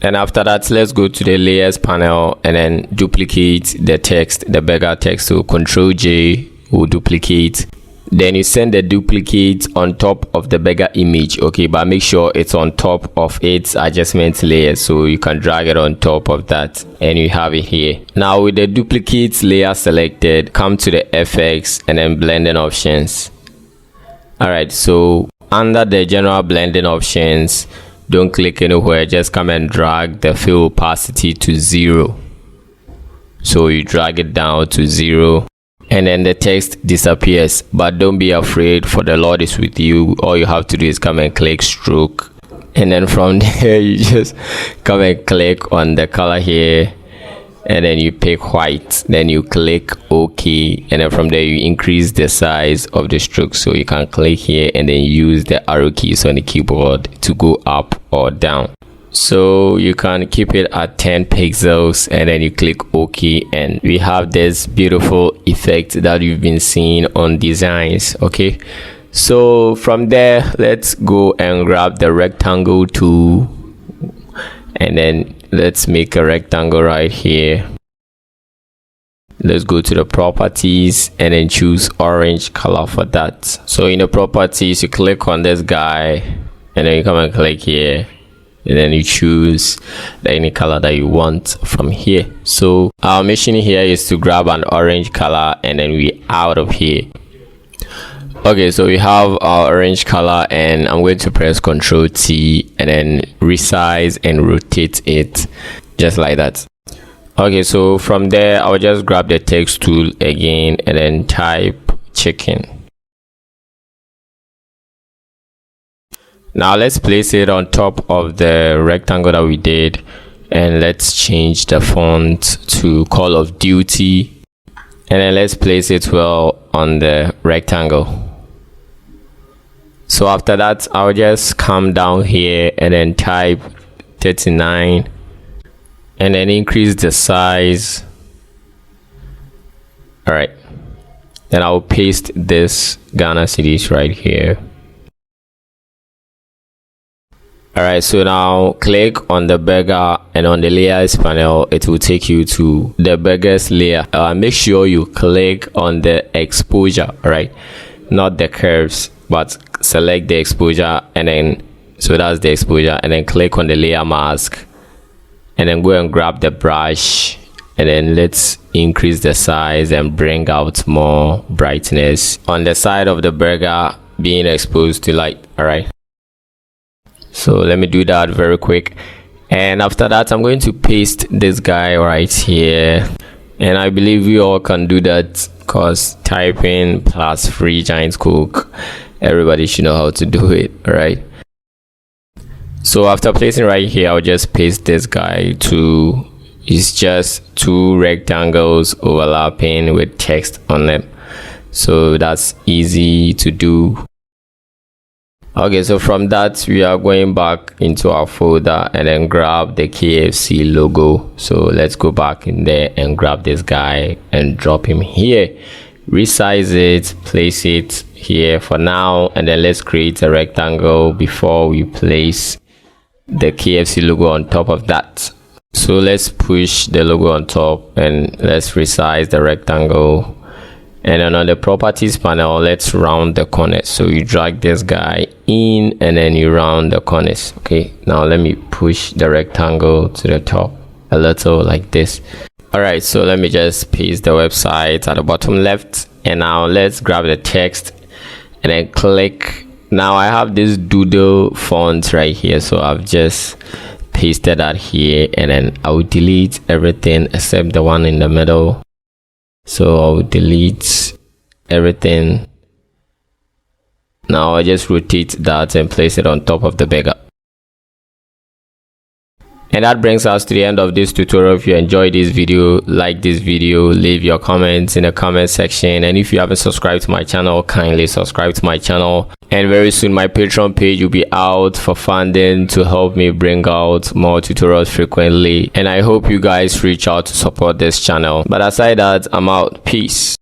and after that, let's go to the layers panel and then duplicate the text, the burger text. So Ctrl J will duplicate. Then you send the duplicate on top of the beggar image, okay, but make sure it's on top of its adjustment layer, so you can drag it on top of that and you have it here. Now with the duplicate layer selected, come to the FX and then blending options. Alright, so under the general blending options, don't click anywhere, just come and drag the fill opacity to 0. So you drag it down to 0 and then the text disappears. But don't be afraid, for the Lord is with you. All you have to do is come and click stroke, and then from there you just come and click on the color here, and then you pick white, then you click OK, and then from there you increase the size of the stroke. So you can click here and then use the arrow keys on the keyboard to go up or down. So you can keep it at 10 pixels and then you click OK, and we have this beautiful effect that you've been seeing on designs. Okay, so from there, let's go and grab the rectangle tool, and then let's make a rectangle right here. Let's go to the properties and then choose orange color for that. So in the properties, you click on this guy and then you come and click here, and then you choose any color that you want from here. So our mission here is to grab an orange color and then we out of here. Okay, so we have our orange color and I'm going to press Ctrl T and then resize and rotate it just like that. Okay, so from there I'll just grab the text tool again and then type chicken. Now let's place it on top of the rectangle that we did, and let's change the font to Call of Duty, and then let's place it well on the rectangle. So after that, I'll just come down here and then type 39 and then increase the size. All right, then I'll paste this Ghana cedis right here. Alright, so now click on the beggar, and on the layers panel it will take you to the beggar's layer. Make sure you click on the exposure, right, not the curves, but select the exposure, and then so that's the exposure, and then click on the layer mask and then go and grab the brush, and then let's increase the size and bring out more brightness on the side of the beggar being exposed to light. Alright, so let me do that very quick, and after that I'm going to paste this guy right here, and I believe you all can do that because typing plus free giant cook, everybody should know how to do it. All right, so after placing right here, I'll just paste this guy to, it's just two rectangles overlapping with text on them, so that's easy to do. Okay, so from that we are going back into our folder and then grab the KFC logo. So let's go back in there and grab this guy and drop him here, resize it, place it here for now, and then let's create a rectangle before we place the KFC logo on top of that. So let's push the logo on top and let's resize the rectangle. And then on the properties panel, let's round the corners. So you drag this guy in and then you round the corners. Okay, now let me push the rectangle to the top a little like this. All right, so let me just paste the website at the bottom left, and now let's grab the text and then click. Now I have this doodle font right here, so I've just pasted that here, and then I'll delete everything except the one in the middle. So I'll delete everything. Now I just rotate that and place it on top of the beggar. And that brings us to the end of this tutorial. If you enjoyed this video, like this video, leave your comments in the comment section, and if you haven't subscribed to my channel, kindly subscribe to my channel. And very soon my Patreon page will be out for funding to help me bring out more tutorials frequently, and I hope you guys reach out to support this channel. But aside that, I'm out. Peace.